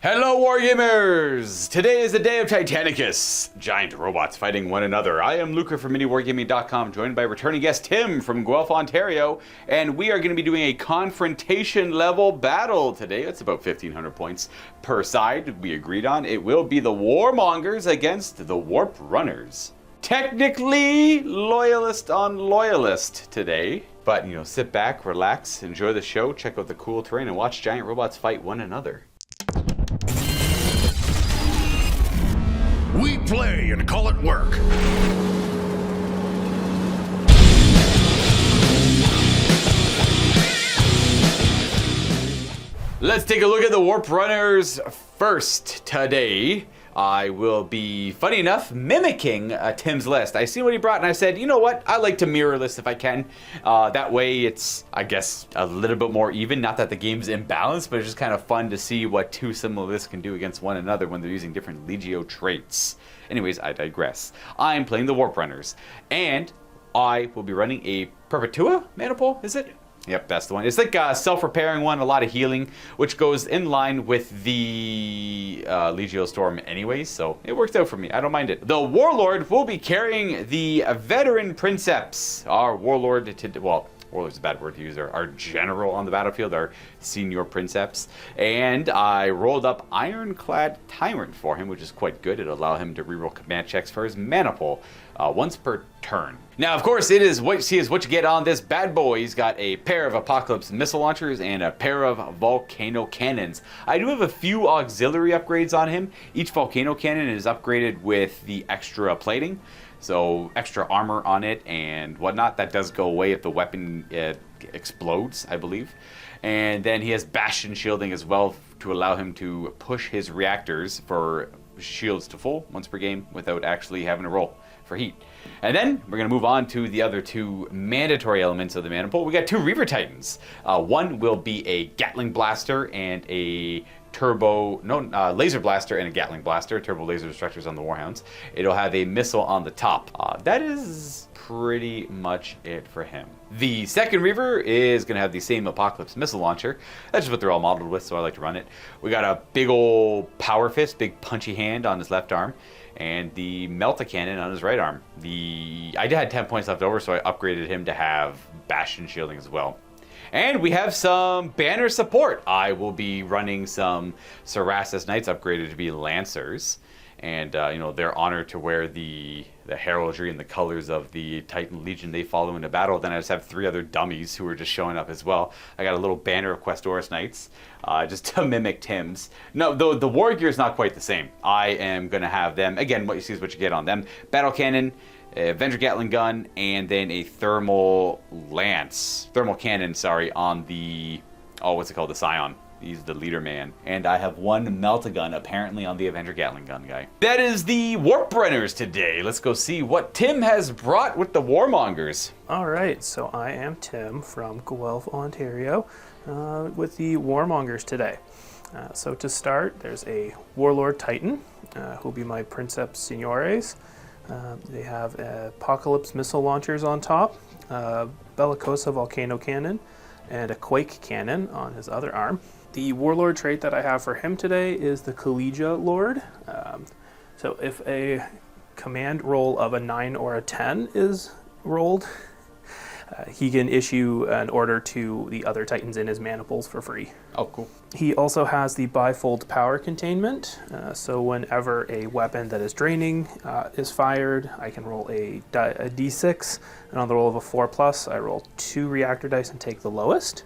Hello Wargamers! Today is the day of Titanicus, giant robots fighting one another. I am Luka from MiniWargaming.com, joined by returning guest Tim from Guelph, Ontario, and we are going to be doing a confrontation level battle today. It's about 1,500 points per side we agreed on. It will be the Warmongers against the Warp Runners. Technically loyalist on loyalist today, but sit back, relax, enjoy the show, check out the cool terrain, and watch giant robots fight one another. We play and call it work. Let's take a look at the Warp Runners first today. I will be, funny enough, mimicking Tim's list. I see what he brought and I said, you know what? I like to mirror lists if I can. That way it's, I guess, a little bit more even. Not that the game's imbalanced, but it's just kind of fun to see what two similar lists can do against one another when they're using different Legio traits. Anyways, I digress. I'm playing the Warp Runners, and I will be running a Perpetua Maniple, is it? Yep, that's the one. It's like a self-repairing one, a lot of healing, which goes in line with the Legio Storm anyways, so it works out for me. I don't mind it. The Warlord will be carrying the Veteran Princeps, our Warlord Warlord's a bad word to use, our general on the battlefield, our senior Princeps. And I rolled up Ironclad Tyrant for him, which is quite good. It'll allow him to reroll command checks for his Maniple once per turn. Now, of course, it is what you see is what you get on this bad boy. He's got a pair of Apocalypse missile launchers and a pair of volcano cannons. I do have a few auxiliary upgrades on him. Each volcano cannon is upgraded with the extra plating. So extra armor on it and whatnot. That does go away if the weapon explodes, I believe. And then he has bastion shielding as well to allow him to push his reactors for shields to full once per game without actually having to roll for heat. And then we're going to move on to the other two mandatory elements of the Maniple. We got two Reaver Titans. One will be a Gatling Blaster and a laser blaster and a Gatling blaster, turbo laser destructors on the Warhounds. It'll have a missile on the top. That is pretty much it for him. The second Reaver is going to have the same Apocalypse missile launcher. That's just what they're all modeled with, so I like to run it. We got a big old power fist, big punchy hand on his left arm, and the Melta cannon on his right arm. I had 10 points left over, so I upgraded him to have bastion shielding as well. And we have some banner support. I will be running some Cerastus Knights upgraded to be Lancers. And, they're honored to wear the heraldry and the colors of the Titan Legion they follow into battle. Then I just have 3 other dummies who are just showing up as well. I got a little banner of Questoris Knights, just to mimic Tim's. No, the war gear is not quite the same. I am going to have them, again, what you see is what you get on them. Battle Cannon, Avenger Gatling gun, and then a thermal cannon, on the, what's it called, the Scion. He's the leader man. And I have one Melta gun apparently on the Avenger Gatling gun guy. That is the Warp Runners today. Let's go see what Tim has brought with the Warmongers. Alright, so I am Tim from Guelph, Ontario, with the Warmongers today. So to start, there's a Warlord Titan, who'll be my Princeps Seniores. They have Apocalypse missile launchers on top, Bellicosa volcano cannon, and a Quake cannon on his other arm. The Warlord trait that I have for him today is the Collegia Lord. So if a command roll of a 9 or a 10 is rolled, he can issue an order to the other Titans in his Maniples for free. Oh, cool. He also has the bifold power containment, so whenever a weapon that is draining is fired, I can roll a d6, and on the roll of a 4+, I roll 2 reactor dice and take the lowest.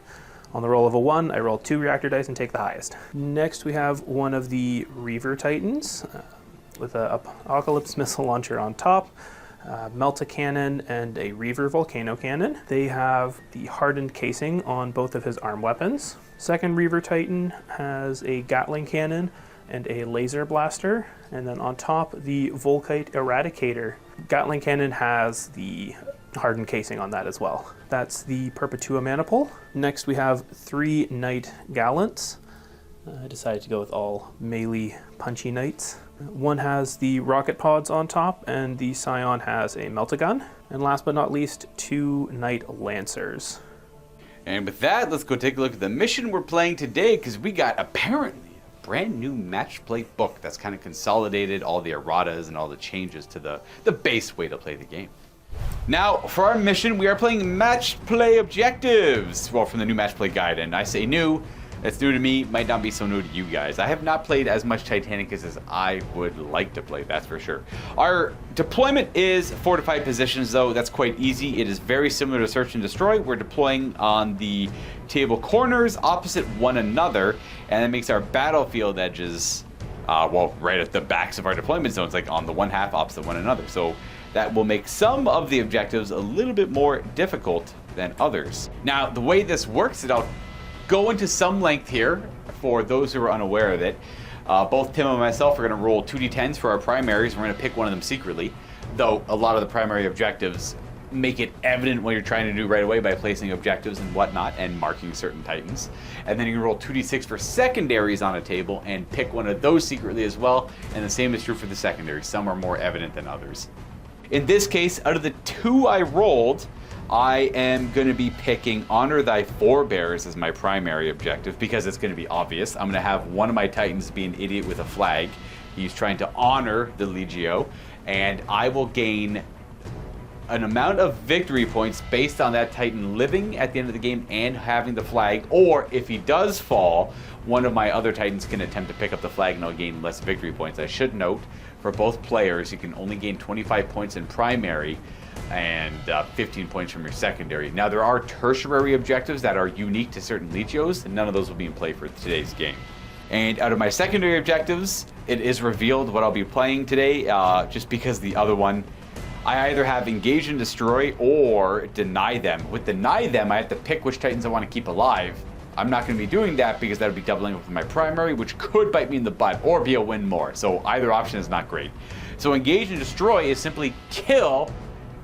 On the roll of a 1, I roll 2 reactor dice and take the highest. Next, we have one of the Reaver Titans with an Apocalypse missile launcher on top, Melta cannon, and a Reaver volcano cannon. They have the hardened casing on both of his arm weapons. Second Reaver Titan has a Gatling cannon and a laser blaster, and then on top the Volkite Eradicator. Gatling cannon has the hardened casing on that as well. That's the Perpetua Maniple. Next we have 3 Knight Gallants. I decided to go with all melee punchy knights. One has the rocket pods on top, and the Scion has a Melta gun. And last but not least, 2 Knight Lancers. And with that, let's go take a look at the mission we're playing today, because we got apparently brand new match play book that's kind of consolidated all the erratas and all the changes to the base way to play the game. Now, for our mission, we are playing match play objectives. Well, from the new match play guide, and I say new. It's new to me, might not be so new to you guys. I have not played as much Titanicus as I would like to play, that's for sure. Our deployment is fortified positions, though. That's quite easy. It is very similar to Search and Destroy. We're deploying on the table corners opposite one another, and that makes our battlefield edges, well, right at the backs of our deployment zones, like on the one half opposite one another. So that will make some of the objectives a little bit more difficult than others. Now, the way this works, I'll go into some length here for those who are unaware of it. Both Tim and myself are going to roll 2d10s for our primaries. We're going to pick one of them secretly, though a lot of the primary objectives make it evident what you're trying to do right away by placing objectives and whatnot and marking certain titans. And then you can roll 2d6 for secondaries on a table and pick one of those secretly as well. And the same is true for the secondaries. Some are more evident than others. In this case, out of the 2 I rolled, I am going to be picking Honor Thy Forebears as my primary objective because it's going to be obvious. I'm going to have one of my Titans be an idiot with a flag. He's trying to honor the Legio, and I will gain an amount of victory points based on that Titan living at the end of the game and having the flag, or if he does fall, one of my other Titans can attempt to pick up the flag and I'll gain less victory points. I should note, for both players, you can only gain 25 points in primary and 15 points from your secondary. Now, there are tertiary objectives that are unique to certain Legios, and none of those will be in play for today's game. And out of my secondary objectives, it is revealed what I'll be playing today, just because the other one, I either have Engage and Destroy or Deny Them. With Deny Them, I have to pick which Titans I want to keep alive. I'm not going to be doing that because that would be doubling up with my primary, which could bite me in the butt or be a win more. So either option is not great. So Engage and Destroy is simply kill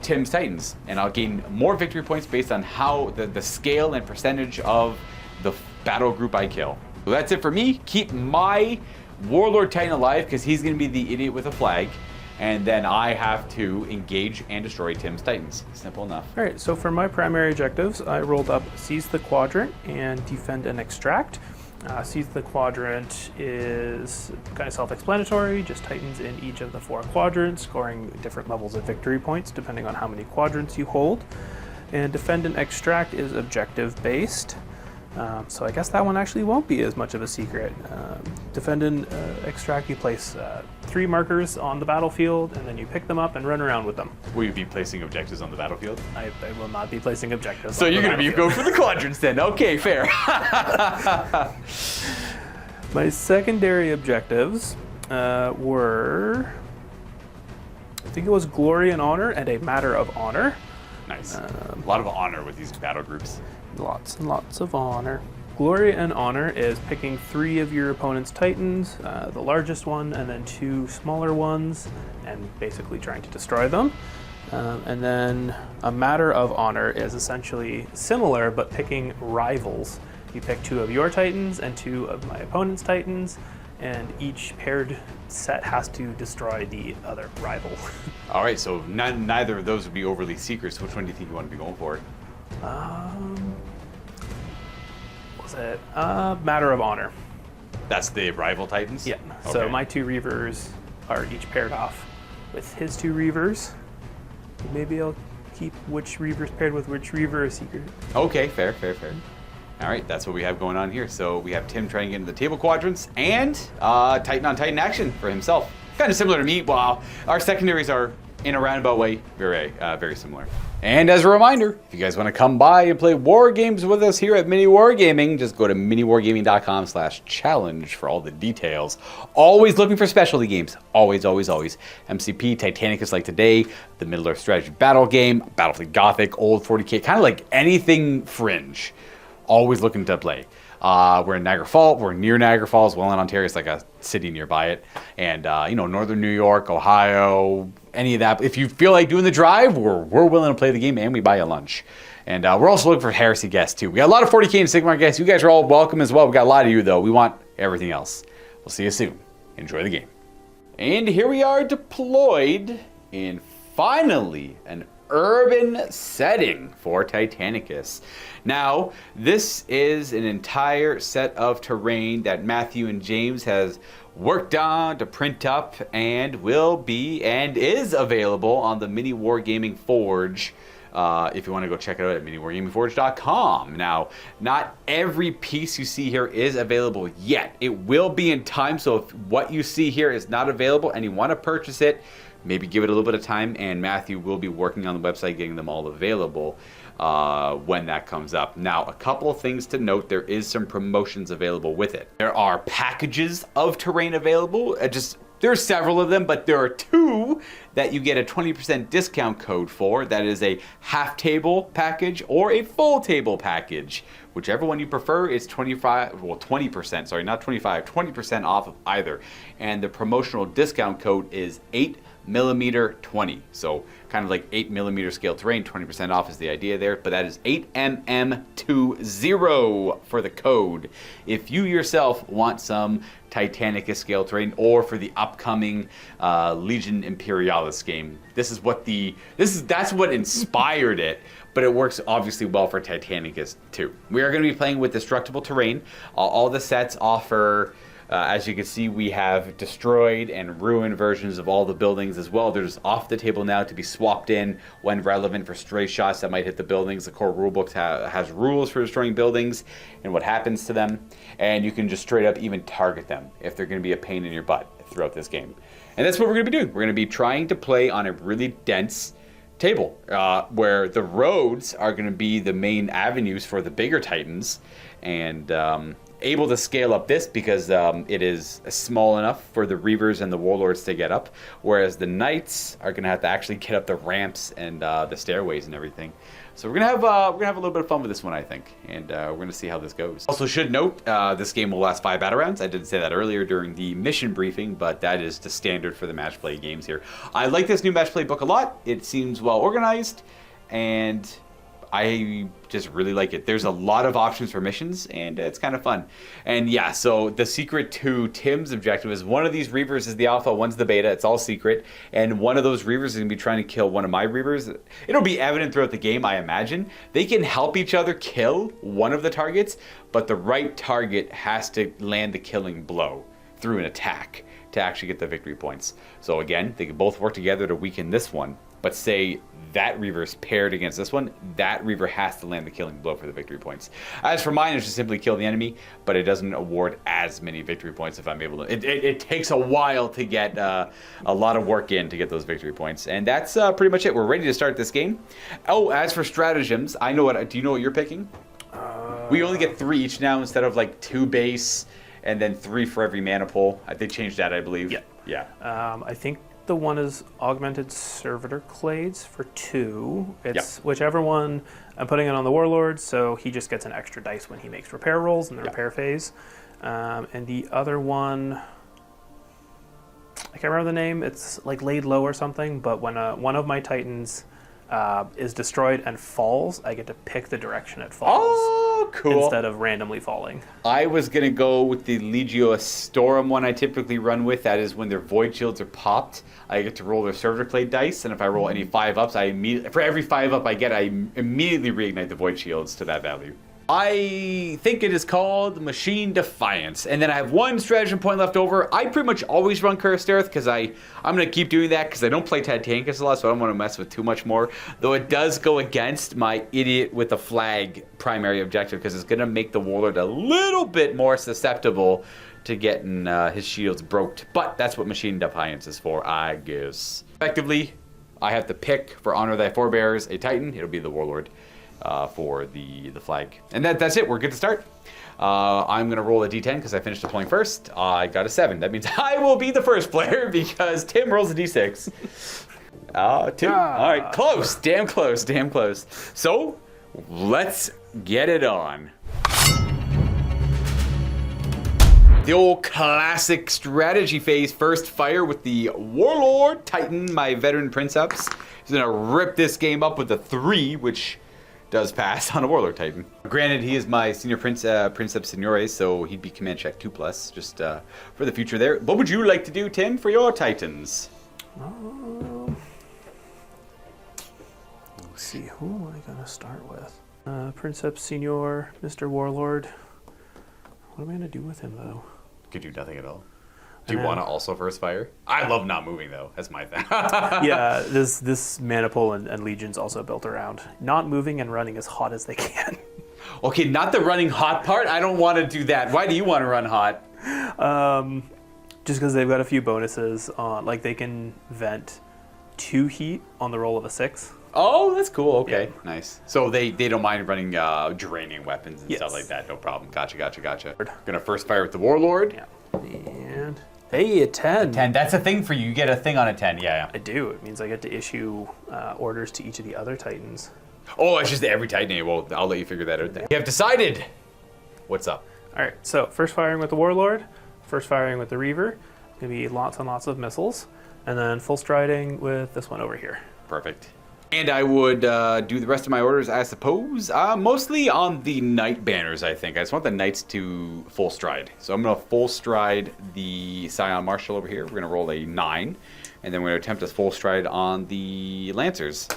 Tim's Titans, and I'll gain more victory points based on how the scale and percentage of the battle group I kill. So that's it for me. Keep my Warlord Titan alive because he's going to be the idiot with a flag, and then I have to engage and destroy Tim's Titans. Simple enough. All right, so for my primary objectives, I rolled up Seize the Quadrant and Defend and Extract. Seize the Quadrant is kind of self-explanatory, just Titans in each of the 4 quadrants, scoring different levels of victory points depending on how many quadrants you hold. And Defend and Extract is objective-based, so I guess that one actually won't be as much of a secret. Defend and Extract, you place 3 markers on the battlefield, and then you pick them up and run around with them. Will you be placing objectives on the battlefield? I will not be placing objectives So on you're the going to be battlefield. going for the quadrants then. Okay, fair. My secondary objectives were, I think it was Glory and Honor and a Matter of Honor. Nice. A lot of honor with these battle groups. Lots and lots of honor. Glory and Honor is picking 3 of your opponent's Titans, the largest one, and then 2 smaller ones, and basically trying to destroy them. And then a Matter of Honor is essentially similar, but picking rivals. You pick 2 of your Titans and 2 of my opponent's Titans, and each paired set has to destroy the other rival. All right, so neither of those would be overly secret. So which one do you think you want to be going for? Was it Matter of Honor? That's the rival Titans? Yeah. Okay. So my 2 Reavers are each paired off with his 2 Reavers. Maybe I'll keep which Reaver's paired with which Reaver a secret. Okay, fair. All right, that's what we have going on here. So we have Tim trying to get into the table quadrants and Titan on Titan action for himself. Kind of similar to me. Wow, our secondaries are in a roundabout way very similar. And as a reminder, if you guys want to come by and play war games with us here at Mini Wargaming, just go to miniwargaming.com/challenge for all the details. Always looking for specialty games. Always. MCP, Titanicus like today, the Middle-earth strategy battle game, Battlefield Gothic, old 40K, kind of like anything fringe. Always looking to play. We're in Niagara Falls. We're near Niagara Falls. Welland, Ontario is like a city nearby it. And, northern New York, Ohio, any of that. If you feel like doing the drive, we're willing to play the game and we buy you lunch. And we're also looking for heresy guests, too. We got a lot of 40K and Sigmar guests. You guys are all welcome as well. We got a lot of you, though. We want everything else. We'll see you soon. Enjoy the game. And here we are deployed in finally an urban setting for Titanicus. Now, this is an entire set of terrain that Matthew and James has worked on to print up and will be and is available on the Mini Wargaming Forge. If you want to go check it out at miniwargamingforge.com. Now, not every piece you see here is available yet. It will be in time, so if what you see here is not available and you want to purchase it, maybe give it a little bit of time, and Matthew will be working on the website getting them all available when that comes up. Now, a couple of things to note. There is some promotions available with it. There are packages of terrain available. There are several of them, but there are two that you get a 20% discount code for. That is a half table package or a full table package. Whichever one you prefer is 20% off of either. And the promotional discount code is 8mm20. So kind of like 8mm scale terrain, 20% off is the idea there, but that is 8mm20 for the code. If you yourself want some Titanicus scale terrain, or for the upcoming Legion Imperialis game, that's what inspired it. But it works obviously well for Titanicus too. We are going to be playing with destructible terrain. All the sets offer, as you can see, we have destroyed and ruined versions of all the buildings as well. They're just off the table now to be swapped in when relevant for stray shots that might hit the buildings. The core rulebook has rules for destroying buildings and what happens to them. And you can just straight up even target them if they're going to be a pain in your butt throughout this game. And that's what we're going to be doing. We're going to be trying to play on a really dense table where the roads are going to be the main avenues for the bigger Titans, and able to scale up this because it is small enough for the Reavers and the Warlords to get up, whereas the Knights are going to have to actually get up the ramps and the stairways and everything. So we're gonna have a little bit of fun with this one, I think, and we're gonna see how this goes. Also, should note this game will last 5 battle rounds. I didn't say that earlier during the mission briefing, but that is the standard for the match play games here. I like this new match play book a lot. It seems well organized, and I just really like it. There's a lot of options for missions, and it's kind of fun. And yeah, so the secret to Tim's objective is one of these Reavers is the alpha, one's the beta. It's all secret. And one of those Reavers is going to be trying to kill one of my Reavers. It'll be evident throughout the game, I imagine. They can help each other kill one of the targets, but the right target has to land the killing blow through an attack to actually get the victory points. So again, they can both work together to weaken this one. But say that Reaver's paired against this one, that Reaver has to land the killing blow for the victory points. As for mine, it's just simply kill the enemy, but it doesn't award as many victory points if I'm able to. It takes a while to get a lot of work in to get those victory points. And that's pretty much it. We're ready to start this game. Oh, as for stratagems, do you know what you're picking? We only get 3 each now instead of like 2 base and then 3 for every mana pool. They changed that, I believe. Yeah. I think the one is augmented servitor clades for 2. It's whichever one. I'm putting it on the Warlord, so he just gets an extra dice when he makes repair rolls in the repair phase. And the other one, I can't remember the name. It's like laid low or something. But when one of my Titans is destroyed and falls, I get to pick the direction it falls. Oh, cool. Instead of randomly falling. I was going to go with the Legio Astorum one I typically run with. That is when their Void Shields are popped, I get to roll their Servitor Clay dice, and if I roll any 5-ups, for every 5-up I get, I immediately reignite the Void Shields to that value. I think it is called Machine Defiance. And then I have 1 stratagem point left over. I pretty much always run Curse Earth because I'm going to keep doing that because I don't play Titanicus a lot, so I don't want to mess with too much more. Though it does go against my idiot with a flag primary objective because it's going to make the Warlord a little bit more susceptible to getting his shields broked. But that's what Machine Defiance is for, I guess. Effectively, I have to pick for Honor Thy Forebears a Titan. It'll be the Warlord. For the flag. And that's it. We're good to start. I'm going to roll a d10 because I finished deploying first. I got a 7. That means I will be the first player because Tim rolls a d6. 2. All right. Close. Damn close. Damn close. So, let's get it on. The old classic strategy phase. First fire with the Warlord Titan, my veteran Princeps. He's going to rip this game up with a 3, which does pass on a Warlord Titan. Granted, he is my senior Princeps Seniores, so he'd be command check 2+, just for the future there. What would you like to do, Tim, for your Titans? see, who am I going to start with? Princeps Senior, Mr. Warlord. What am I going to do with him, though? Could do nothing at all. Do you want to also first fire? I love not moving, though. That's my thing. Yeah, this mana pool and Legion's also built around not moving and running as hot as they can. Okay, not the running hot part. I don't want to do that. Why do you want to run hot? Just because they've got a few bonuses on, like they can vent 2 heat on the roll of a 6. Oh, that's cool. Okay, Yeah. nice. So they don't mind running draining weapons and Yes. stuff like that. No problem. Gotcha. Gonna first fire with the Warlord. Yeah. And hey, a 10. 10. That's a thing for you. You get a thing on a 10. Yeah. I do. It means I get to issue orders to each of the other Titans. Oh, it's just every Titan. Well, I'll let you figure that out then. You have decided. What's up? All right, so first firing with the Warlord, first firing with the Reaver, gonna be lots and lots of missiles, and then full striding with this one over here. Perfect. And I would do the rest of my orders, I suppose, mostly on the Knight banners, I think. I just want the Knights to full stride. So I'm going to full stride the Scion Marshal over here. We're going to roll a 9. And then we're going to attempt to full stride on the Lancers.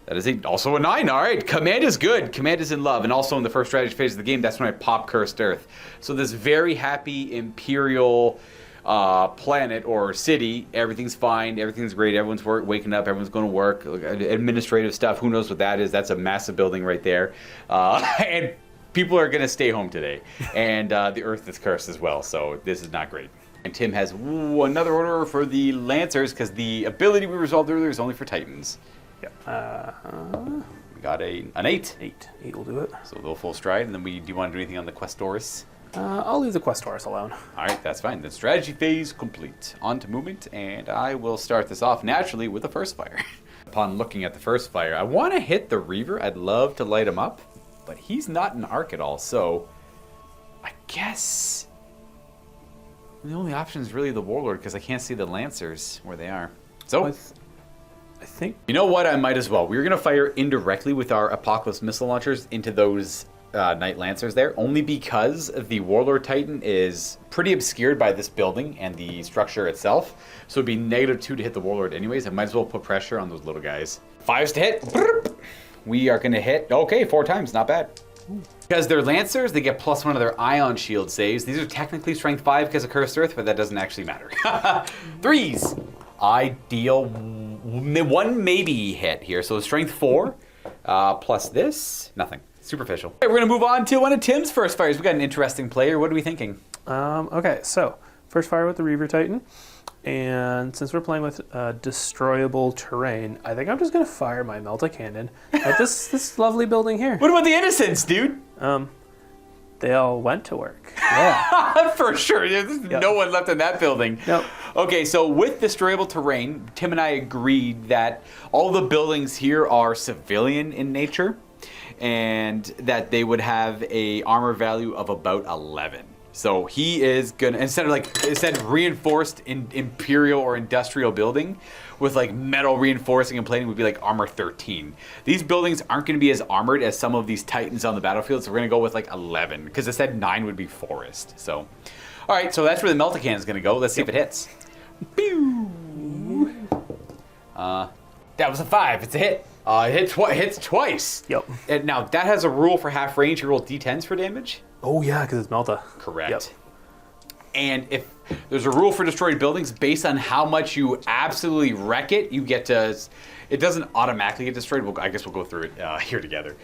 That is also a 9. All right. Command is good. Command is in love. And also in the first strategy phase of the game, that's when I pop Cursed Earth. So this very happy Imperial planet or city, everything's fine, everything's great, everyone's waking up, everyone's going to work. Administrative stuff, who knows what that is? That's a massive building right there. And people are going to stay home today. And the Earth is cursed as well, so this is not great. And Tim has another order for the Lancers, because the ability we resolved earlier is only for Titans. Yep. We got an 8. 8 will do it. So they'll full stride, and then do you want to do anything on the Questors? I'll leave the Questors alone. All right, that's fine. Then strategy phase complete. On to movement, and I will start this off naturally with the first fire. Upon looking at the first fire, I want to hit the Reaver. I'd love to light him up, but he's not an arc at all, so I guess the only option is really the Warlord, because I can't see the Lancers where they are. So I think... You know what? I might as well. We're going to fire indirectly with our Apocalypse missile launchers into those Knight Lancers there, only because the Warlord Titan is pretty obscured by this building and the structure itself. So it'd be -2 to hit the Warlord anyways. I might as well put pressure on those little guys. 5s to hit. We are going to hit, okay, 4 times. Not bad. Because they're Lancers, they get +1 of their Ion Shield saves. These are technically Strength 5 because of Cursed Earth, but that doesn't actually matter. 3s. I deal 1 maybe hit here. So Strength 4 plus this, nothing. Superficial. Okay, we're going to move on to one of Tim's first fires. We got an interesting player. What are we thinking? Okay, so first fire with the Reaver Titan. And since we're playing with destroyable terrain, I think I'm just going to fire my Melta Cannon at this lovely building here. What about the Innocents, dude? They all went to work. Yeah. For sure. There's no one left in that building. Yep. Okay, so with destroyable terrain, Tim and I agreed that all the buildings here are civilian in nature, and that they would have a armor value of about 11. So he is gonna, instead of reinforced in Imperial or Industrial building with like metal reinforcing and plating, would be like armor 13. These buildings aren't gonna be as armored as some of these Titans on the battlefield, so we're gonna go with like 11, because it said 9 would be forest. So, all right, so that's where the Melta Cannon is gonna go. Let's see if it hits. Pew! That was a 5. It's a hit. It hits twice. Yep. And now, that has a rule for half range. You roll d10s for damage. Oh, yeah, because it's Melta. Correct. Yep. And if there's a rule for destroyed buildings, based on how much you absolutely wreck it, you get to... It doesn't automatically get destroyed. I guess we'll go through it here together.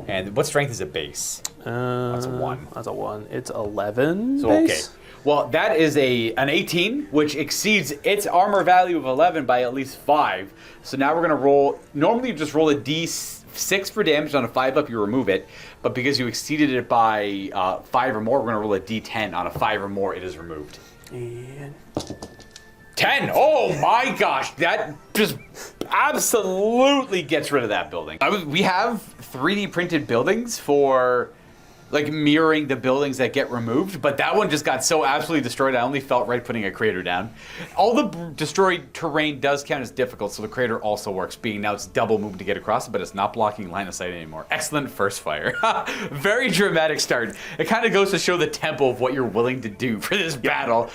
And what strength is a base? That's a 1. That's a 1. It's 11 So, base? okay. Well, that is an 18, which exceeds its armor value of 11 by at least 5. So now we're going to roll... Normally, you just roll a d6 for damage. On a 5 up, you remove it. But because you exceeded it by 5 or more, we're going to roll a d10. On a 5 or more, it is removed. And 10! Oh my gosh! That just absolutely gets rid of that building. We have 3D printed buildings for like mirroring the buildings that get removed, but that one just got so absolutely destroyed I only felt right putting a crater down. All the destroyed terrain does count as difficult, so the crater also works, being now it's double movement to get across it, but it's not blocking line of sight anymore. Excellent first fire. Very dramatic start. It kind of goes to show the tempo of what you're willing to do for this battle.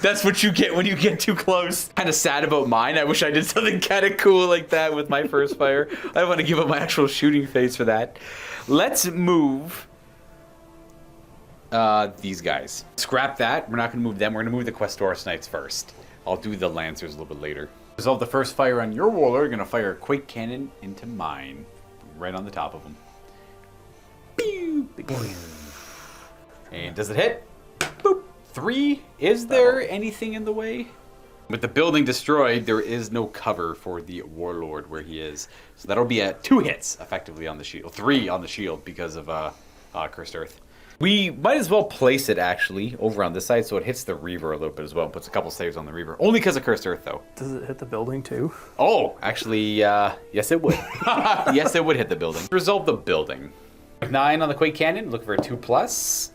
That's what you get when you get too close. Kind of sad about mine. I wish I did something kind of cool like that with my first fire. I want to give up my actual shooting phase for that. Let's move these guys. Scrap that. We're not going to move them. We're going to move the Questoris Knights first. I'll do the Lancers a little bit later. Resolve the first fire on your Warlord. You're going to fire a Quake Cannon into mine. Right on the top of them. Pew! Big boy. And does it hit? Boop. 3. Is there anything in the way? With the building destroyed, there is no cover for the Warlord where he is. So that'll be 2 hits, effectively, on the shield. 3 on the shield because of Cursed Earth. We might as well place it, actually, over on this side so it hits the Reaver a little bit as well. Puts a couple saves on the Reaver. Only because of Cursed Earth, though. Does it hit the building, too? Oh, actually, yes, it would. Yes, it would hit the building. Resolve the building. 9 on the Quake Cannon. Look for a 2+.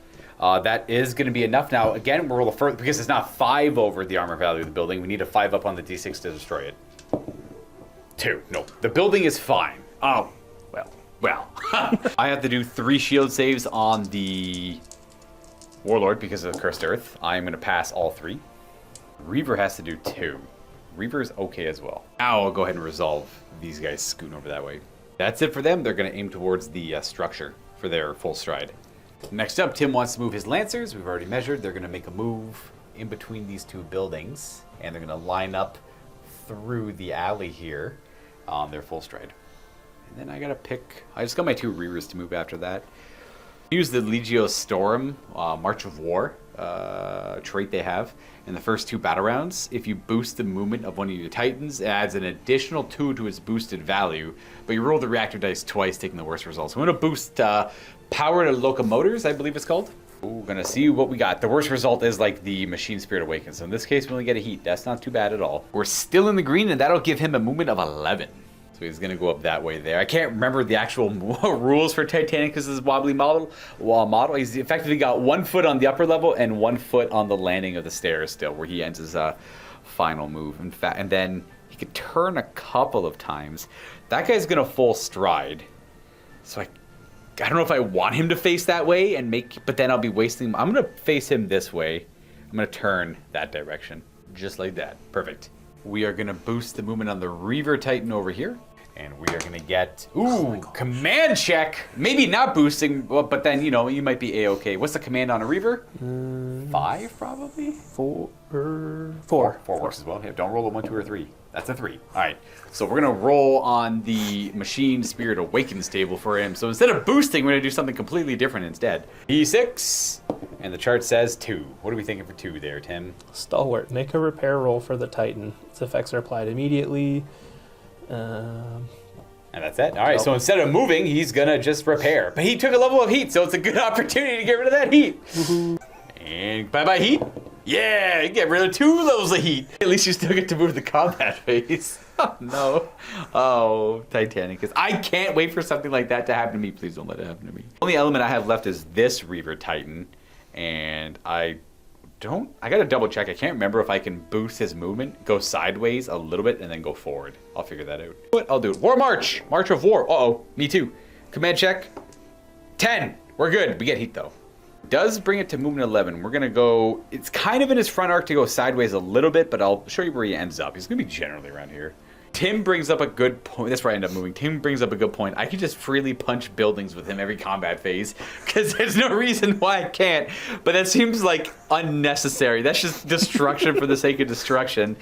That is going to be enough. Now, again, we'll roll the first, because it's not 5 over the armor value of the building. We need a 5 up on the d6 to destroy it. 2. No, the building is fine. Oh, well. I have to do 3 shield saves on the Warlord because of Cursed Earth. I'm going to pass all 3. Reaver has to do 2. Reaver is okay as well. Now I'll go ahead and resolve these guys scooting over that way. That's it for them. They're going to aim towards the structure for their full stride. Next up, Tim wants to move his Lancers. We've already measured. They're going to make a move in between these 2 buildings, and they're going to line up through the alley here on their full stride. And then I got to pick... I just got my 2 Reavers to move after that. Use the Legio Storm March of War trait they have in the first 2 battle rounds. If you boost the movement of one of your Titans, it adds an additional 2 to its boosted value, but you roll the reactor dice twice, taking the worst results. I'm going to boost Power to Locomotors, I believe it's called. We're going to see what we got. The worst result is like the Machine Spirit Awakens. So in this case, we only get a heat. That's not too bad at all. We're still in the green, and that'll give him a movement of 11. So he's going to go up that way there. I can't remember the actual rules for Titanicus' wobbly model. He's effectively got 1 foot on the upper level and 1 foot on the landing of the stairs still, where he ends his final move. In fact, and then he could turn a couple of times. That guy's going to full stride. So I don't know if I want him to face that way but then I'll be wasting. I'm going to face him this way. I'm going to turn that direction. Just like that. Perfect. We are going to boost the movement on the Reaver Titan over here. And we are going to get, command check. Maybe not boosting, but then, you might be A-okay. What's the command on a Reaver? 5, probably? 4. 4 works as well. Yeah, don't roll a 1, 2, or 3. That's a 3. All right. So we're going to roll on the Machine Spirit Awakens table for him. So instead of boosting, we're going to do something completely different instead. E6. And the chart says 2. What are we thinking for 2 there, Tim? Stalwart. Make a repair roll for the Titan. Its effects are applied immediately. And that's it. All right, so instead of moving, he's going to just repair. But he took a level of heat, so it's a good opportunity to get rid of that heat. And bye-bye heat. Yeah, you get rid of 2 levels of heat. At least you still get to move the combat phase. Oh, no. Oh, Titanicus. I can't wait for something like that to happen to me. Please don't let it happen to me. The only element I have left is this Reaver Titan. And I gotta double check. I can't remember if I can boost his movement, go sideways a little bit, and then go forward. I'll figure that out. But I'll do it. War March! March of War. Uh-oh. Me too. Command check. 10. We're good. We get heat, though. Does bring it to movement 11. We're gonna go... It's kind of in his front arc to go sideways a little bit, but I'll show you where he ends up. He's gonna be generally around here. Tim brings up a good point. That's where I end up moving. Tim brings up a good point. I could just freely punch buildings with him every combat phase because there's no reason why I can't. But that seems like unnecessary. That's just destruction for the sake of destruction.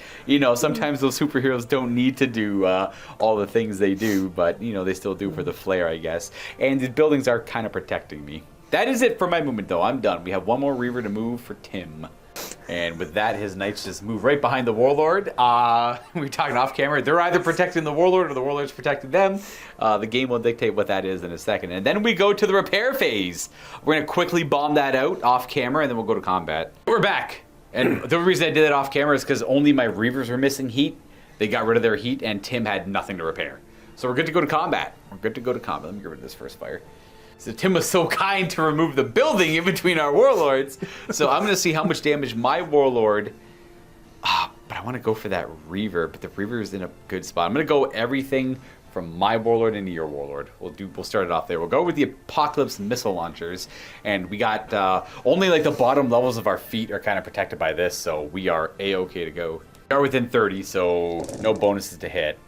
Sometimes those superheroes don't need to do all the things they do, but, they still do for the flair, I guess. And the buildings are kind of protecting me. That is it for my movement, though. I'm done. We have 1 more Reaver to move for Tim. And with that, his knights just move right behind the Warlord. We were talking off camera. They're either protecting the Warlord or the Warlord's protecting them. The game will dictate what that is in a second. And then we go to the repair phase. We're going to quickly bomb that out off camera, and then we'll go to combat. We're back. And the reason I did that off camera is because only my Reavers were missing heat. They got rid of their heat, and Tim had nothing to repair. So we're good to go to combat. Let me get rid of this first fire. So Tim was so kind to remove the building in between our warlords. So I'm going to see how much damage my warlord... but I want to go for that Reaver, but the Reaver is in a good spot. I'm going to go everything from my warlord into your warlord. We'll start it off there. We'll go with the Apocalypse missile launchers, and we got only like the bottom levels of our feet are kind of protected by this, so we are a-okay to go. We are within 30, so no bonuses to hit.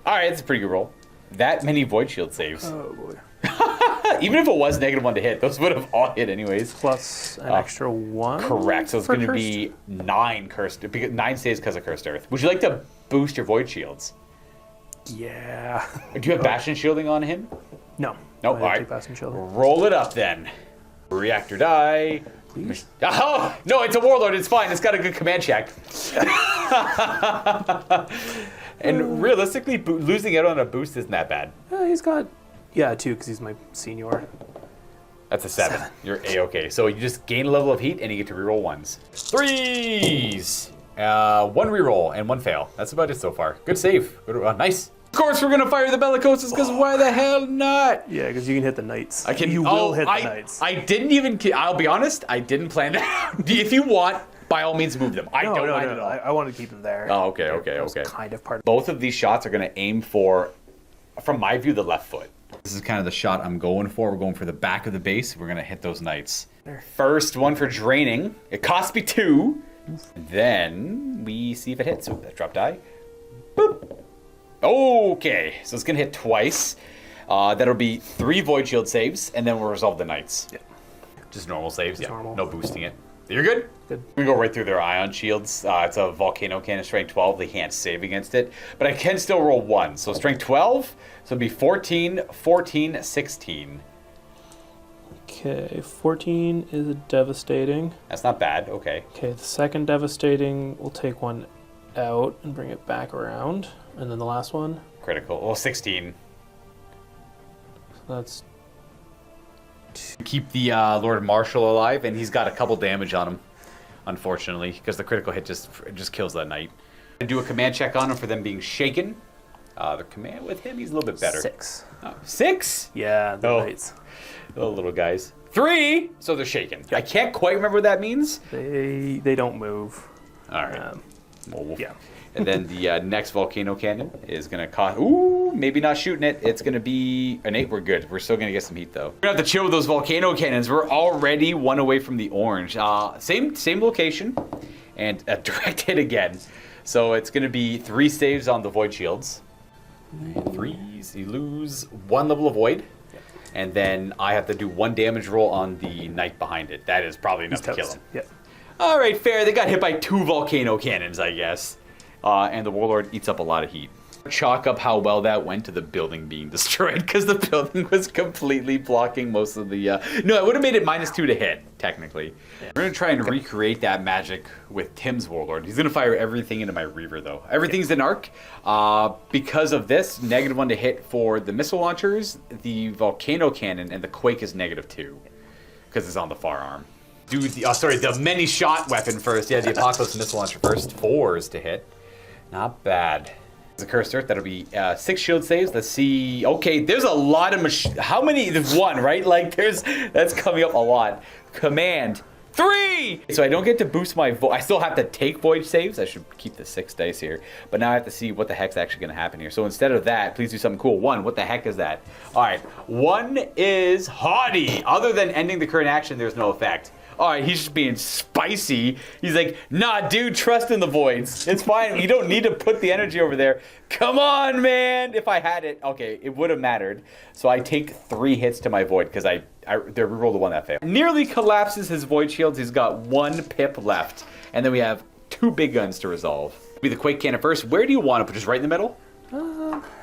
All right, it's a pretty good roll. That many void shield saves. Oh boy. Even if it was -1 to hit, those would have all hit anyways. Plus an extra 1. Correct. So it's for going to cursed? be 9 cursed. 9 saves because of cursed earth. Would you like to boost your void shields? Yeah. Do you have bastion shielding on him? No. No. I All right. take Bastion Shielding. Roll it up then. Reactor die. Please? Oh no! It's a warlord. It's fine. It's got a good command check. And realistically, losing out on a boost isn't that bad. He's got 2 because he's my senior. That's a 7. You're a-okay. So you just gain a level of heat and you get to reroll 1s. 3s. 1 reroll and 1 fail. That's about it so far. Good save. Good, nice. Of course, we're gonna fire the Bellicoses because why the hell not? Yeah, because you can hit the knights. I can. You will hit the knights. I didn't even. I'll be honest. I didn't plan that. If you want, by all means, move them. I don't mind at all. I want to keep them there. Oh, okay. Kind of part. Both of these shots are going to aim for, from my view, the left foot. This is kind of the shot I'm going for. We're going for the back of the base. We're going to hit those knights. First one for draining. It cost me 2. Then we see if it hits. That drop die. Boop. Okay, so it's going to hit twice. That'll be 3 void shield saves, and then we'll resolve the knights. Yeah. Just normal saves. Just yeah. normal. No boosting it. You're good? Good. We go right through their ion shields. It's a volcano cannon, strength 12. They can't save against it. But I can still roll 1. So strength 12. So it'd be 14, 14, 16. Okay, 14 is a devastating. That's not bad. Okay. Okay, the second devastating, we'll take 1 out and bring it back around. And then the last one, Critical. Well, 16. that's Keep the Lord Marshal alive, and he's got a couple damage on him, unfortunately, because the critical hit just kills that knight. And do a command check on him for them being shaken. The command with him, he's a little bit better. 6. 6? Yeah, the knights. Oh, little guys. 3, so they're shaken. I can't quite remember what that means. They don't move. All right. Well, Yeah. And then the next volcano cannon is going to cost... Ooh, maybe not shooting it. It's going to be an 8. We're good. We're still going to get some heat, though. We're going to have to chill with those volcano cannons. We're already 1 away from the orange. Same location, and a direct hit again. So it's going to be 3 saves on the void shields. And 3s. You lose 1 level of void. And then I have to do 1 damage roll on the knight behind it. That is probably enough to kill him. Yeah. All right, fair. They got hit by 2 volcano cannons, I guess. And the warlord eats up a lot of heat. Chalk up how well that went to the building being destroyed, because the building was completely blocking most of the... No, it would have made it -2 to hit, technically. Yeah. We're going to try and recreate that magic with Tim's warlord. He's going to fire everything into my Reaver, though. Everything's in arc. Because of this, -1 to hit for the missile launchers, the volcano cannon, and the quake is -2, because it's on the far arm. Do the many shot weapon first. Yeah, the Apocalypse missile launcher first. 4s to hit. Not bad. It's a cursed earth. That'll be 6 shield saves. Let's see. Okay, there's a lot of how many? There's 1, right? Like that's coming up a lot. Command 3. So I don't get to boost my I still have to take void saves. I should keep the 6 dice here. But now I have to see what the heck's actually going to happen here. So instead of that, please do something cool. 1. What the heck is that? All right. 1 is haughty. Other than ending the current action, there's no effect. All right, he's just being spicy. He's like, nah, dude, trust in the voids. It's fine. You don't need to put the energy over there. Come on, man. If I had it, okay, it would have mattered. So I take 3 hits to my void because they rerolled the 1 that failed. Nearly collapses his void shields. He's got 1 pip left. And then we have 2 big guns to resolve. Be the quake cannon first. Where do you want to put? Just right in the middle?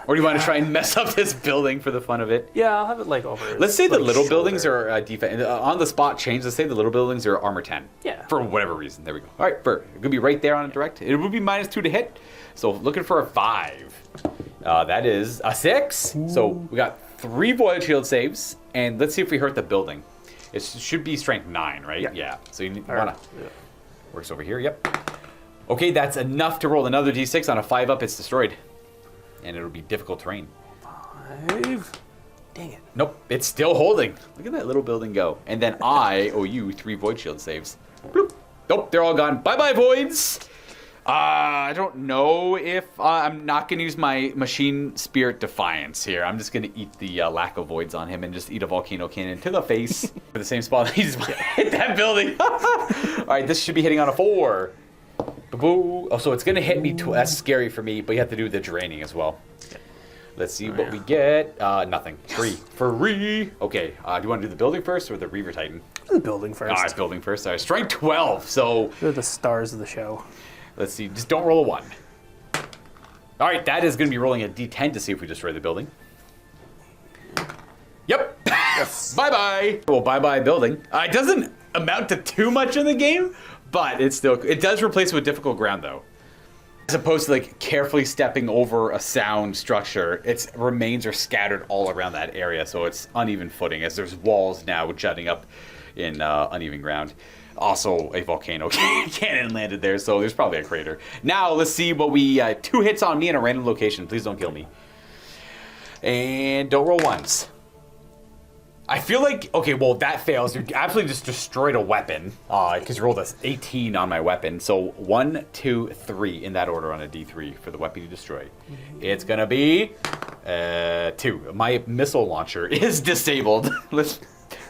Or do you want to try and mess up this building for the fun of it? Yeah, I'll have it like over. Let's say the little buildings are defense on the spot change. Let's say the little buildings are armor 10. Yeah. For whatever reason. There we go. All right, it could be right there on a direct. It would be -2 to hit. So looking for a 5. That is a 6. Ooh. So we got 3 void shield saves, and let's see if we hurt the building. It should be strength 9, right? Yeah. So you wanna works over here. Yep. Okay, that's enough to roll another d6 on a 5 up. It's destroyed. And it'll be difficult terrain. 5. Dang it. Nope, it's still holding. Look at that little building go. And then I owe you 3 void shield saves. Bloop. Nope, they're all gone. Bye-bye, voids. I don't know if I'm not going to use my Machine Spirit Defiance here. I'm just going to eat the lack of voids on him and just eat a Volcano Cannon to the face for the same spot. He just hit that building. All right, this should be hitting on a 4. Boo-boo. Oh, so it's going to hit me. That's scary for me, but you have to do the draining as well. Let's see what we get. Nothing. Free. Free. Okay, do you want to do the building first or the Reaver Titan? The building first. It's building first. Sorry. Strength 12, so... They're the stars of the show. Let's see. Just don't roll a 1. All right, that is going to be rolling a d10 to see if we destroy the building. Yep. Yes. Bye-bye. Well, bye-bye building. It doesn't amount to too much in the game, but it does replace it with difficult ground, though. As opposed to like carefully stepping over a sound structure, its remains are scattered all around that area, so it's uneven footing as there's walls now jutting up in uneven ground. Also, a volcano cannon landed there, so there's probably a crater. Now, let's see what we... 2 hits on me in a random location. Please don't kill me. And don't roll 1s. I feel like... Okay, well, that fails. You absolutely just destroyed a weapon, because you rolled a 18 on my weapon. So 1, 2, 3 in that order on a d3 for the weapon you destroyed. It's going to be 2. My missile launcher is disabled. Let's...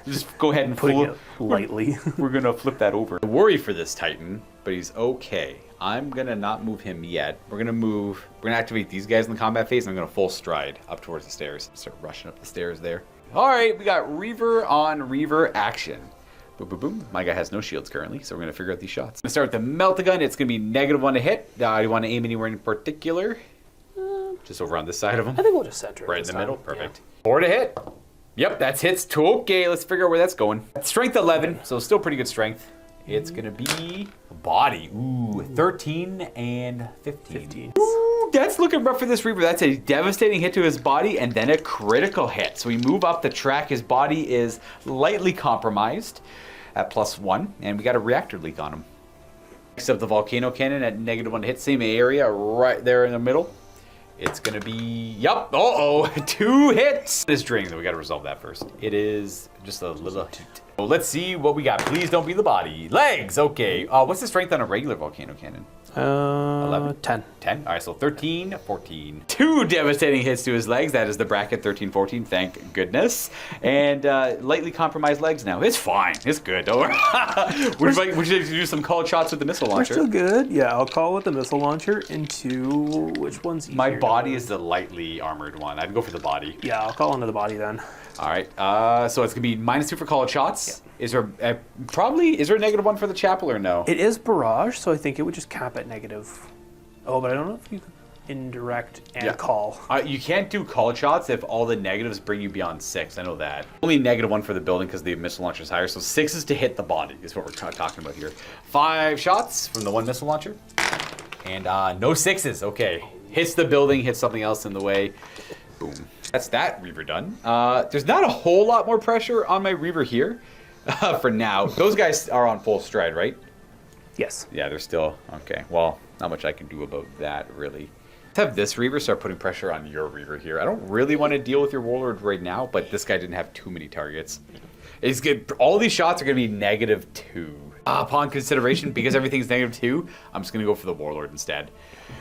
Just go ahead and putting it lightly. We're gonna flip that over. I worry for this Titan, but he's okay. I'm gonna not move him yet. We're gonna activate these guys in the combat phase, and I'm gonna full stride up towards the stairs. Start rushing up the stairs there. All right, we got Reaver on Reaver action. Boom, boom, boom. My guy has no shields currently, so we're gonna figure out these shots. I'm gonna start with the Melt-A-Gun. It's gonna be -1 to hit. Do you want to aim anywhere in particular? Just over on this side of him. I think we'll just center it right in the time. middle. Perfect. Yeah. 4 to hit. Yep, that's hits too. Okay, let's figure out where that's going. Strength 11, so still pretty good strength. It's gonna be body. Ooh, 13 and 15. Ooh, that's looking rough for this Reaper. That's a devastating hit to his body and then a critical hit. So we move up the track. His body is lightly compromised at +1, and we got a reactor leak on him. Next up, the Volcano Cannon at -1 to hit. Same area right there in the middle. It's gonna be, yup, 2 hits. This draining, though, we gotta resolve that first. It is just a little, so let's see what we got. Please don't be the body. Legs, okay. What's the strength on a regular Volcano Cannon? 11? 10. 10, all right, so 13, 14. 2 devastating hits to his legs. That is the bracket, 13, 14, thank goodness. And lightly compromised legs now. It's fine, it's good, don't worry. We should do some called shots with the missile We're launcher. still good. Yeah, I'll call with the missile launcher into which one's easier? My body is the lightly armored one. I'd go for the body. Yeah, I'll call into the body then. All right, so it's gonna be -2 for called shots. Yep. Is there is there a -1 for the chapel or no? It is barrage, so I think it would just cap at negative. Oh, but I don't know if you could indirect and call. You can't do called shots if all the negatives bring you beyond 6. I know that. Only -1 for the building because the missile launcher is higher. So 6 is to hit the body is what we're talking about here. 5 shots from the 1 missile launcher, and no 6s. Okay, hits the building, hits something else in the way. Boom. That's that Reaver done. There's not a whole lot more pressure on my Reaver here for now. Those guys are on full stride, right? Yes. Yeah, they're still, okay. Well, not much I can do about that, really. Let's have this Reaver start putting pressure on your Reaver here. I don't really want to deal with your Warlord right now, but this guy didn't have too many targets. It's good. All these shots are going to be -2. Upon consideration, because everything's -2, I'm just going to go for the Warlord instead.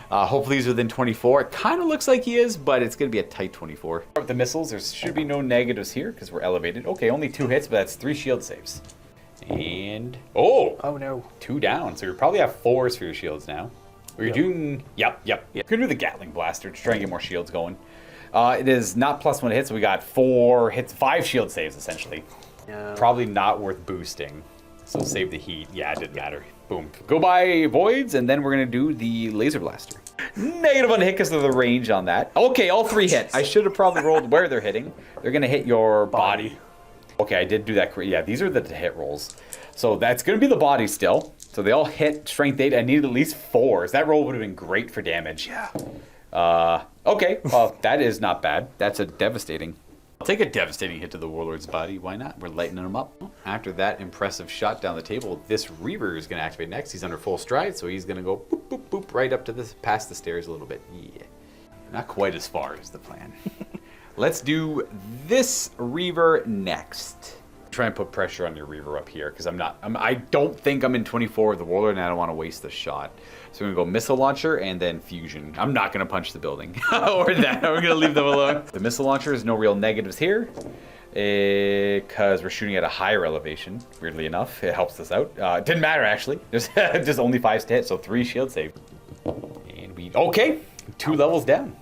Hopefully he's within 24. It kind of looks like he is, but it's going to be a tight 24. With the missiles, there should be no negatives here because we're elevated. Okay, only 2 hits, but that's 3 shield saves. And, oh no. 2 down, so you probably have 4s for your shields now. Or you're doing, yep. You're going to do the Gatling Blaster to try and get more shields going. It is not +1 hit, so we got 4 hits, 5 shield saves essentially. Yeah. Probably not worth boosting. So save the heat. Yeah, it didn't matter. Boom. Go by voids, and then we're going to do the laser blaster. -1 hit because of the range on that. Okay, all 3 hit. I should have probably rolled where they're hitting. They're going to hit your body. Okay, I did do that. Yeah, these are the hit rolls. So that's going to be the body still. So they all hit strength 8. I needed at least 4s. That roll would have been great for damage. Yeah. Okay, well, that is not bad. That's a devastating. I'll take a devastating hit to the Warlord's body. Why not? We're lightening him up. After that impressive shot down the table, this Reaver is going to activate next. He's under full stride, so he's going to go boop, boop, boop, right up to this, past the stairs a little bit. Yeah. Not quite as far as the plan. Let's do this Reaver next. Try and put pressure on your Reaver up here because I don't think I'm in 24 with the Warlord and I don't want to waste the shot. So we're going to go Missile Launcher and then Fusion. I'm not going to punch the building or that. We're going to leave them alone. The Missile Launcher is no real negatives here because we're shooting at a higher elevation. Weirdly enough, it helps us out. It didn't matter actually. There's only 5 to hit, so 3 shield save. And we, okay, 2 levels down.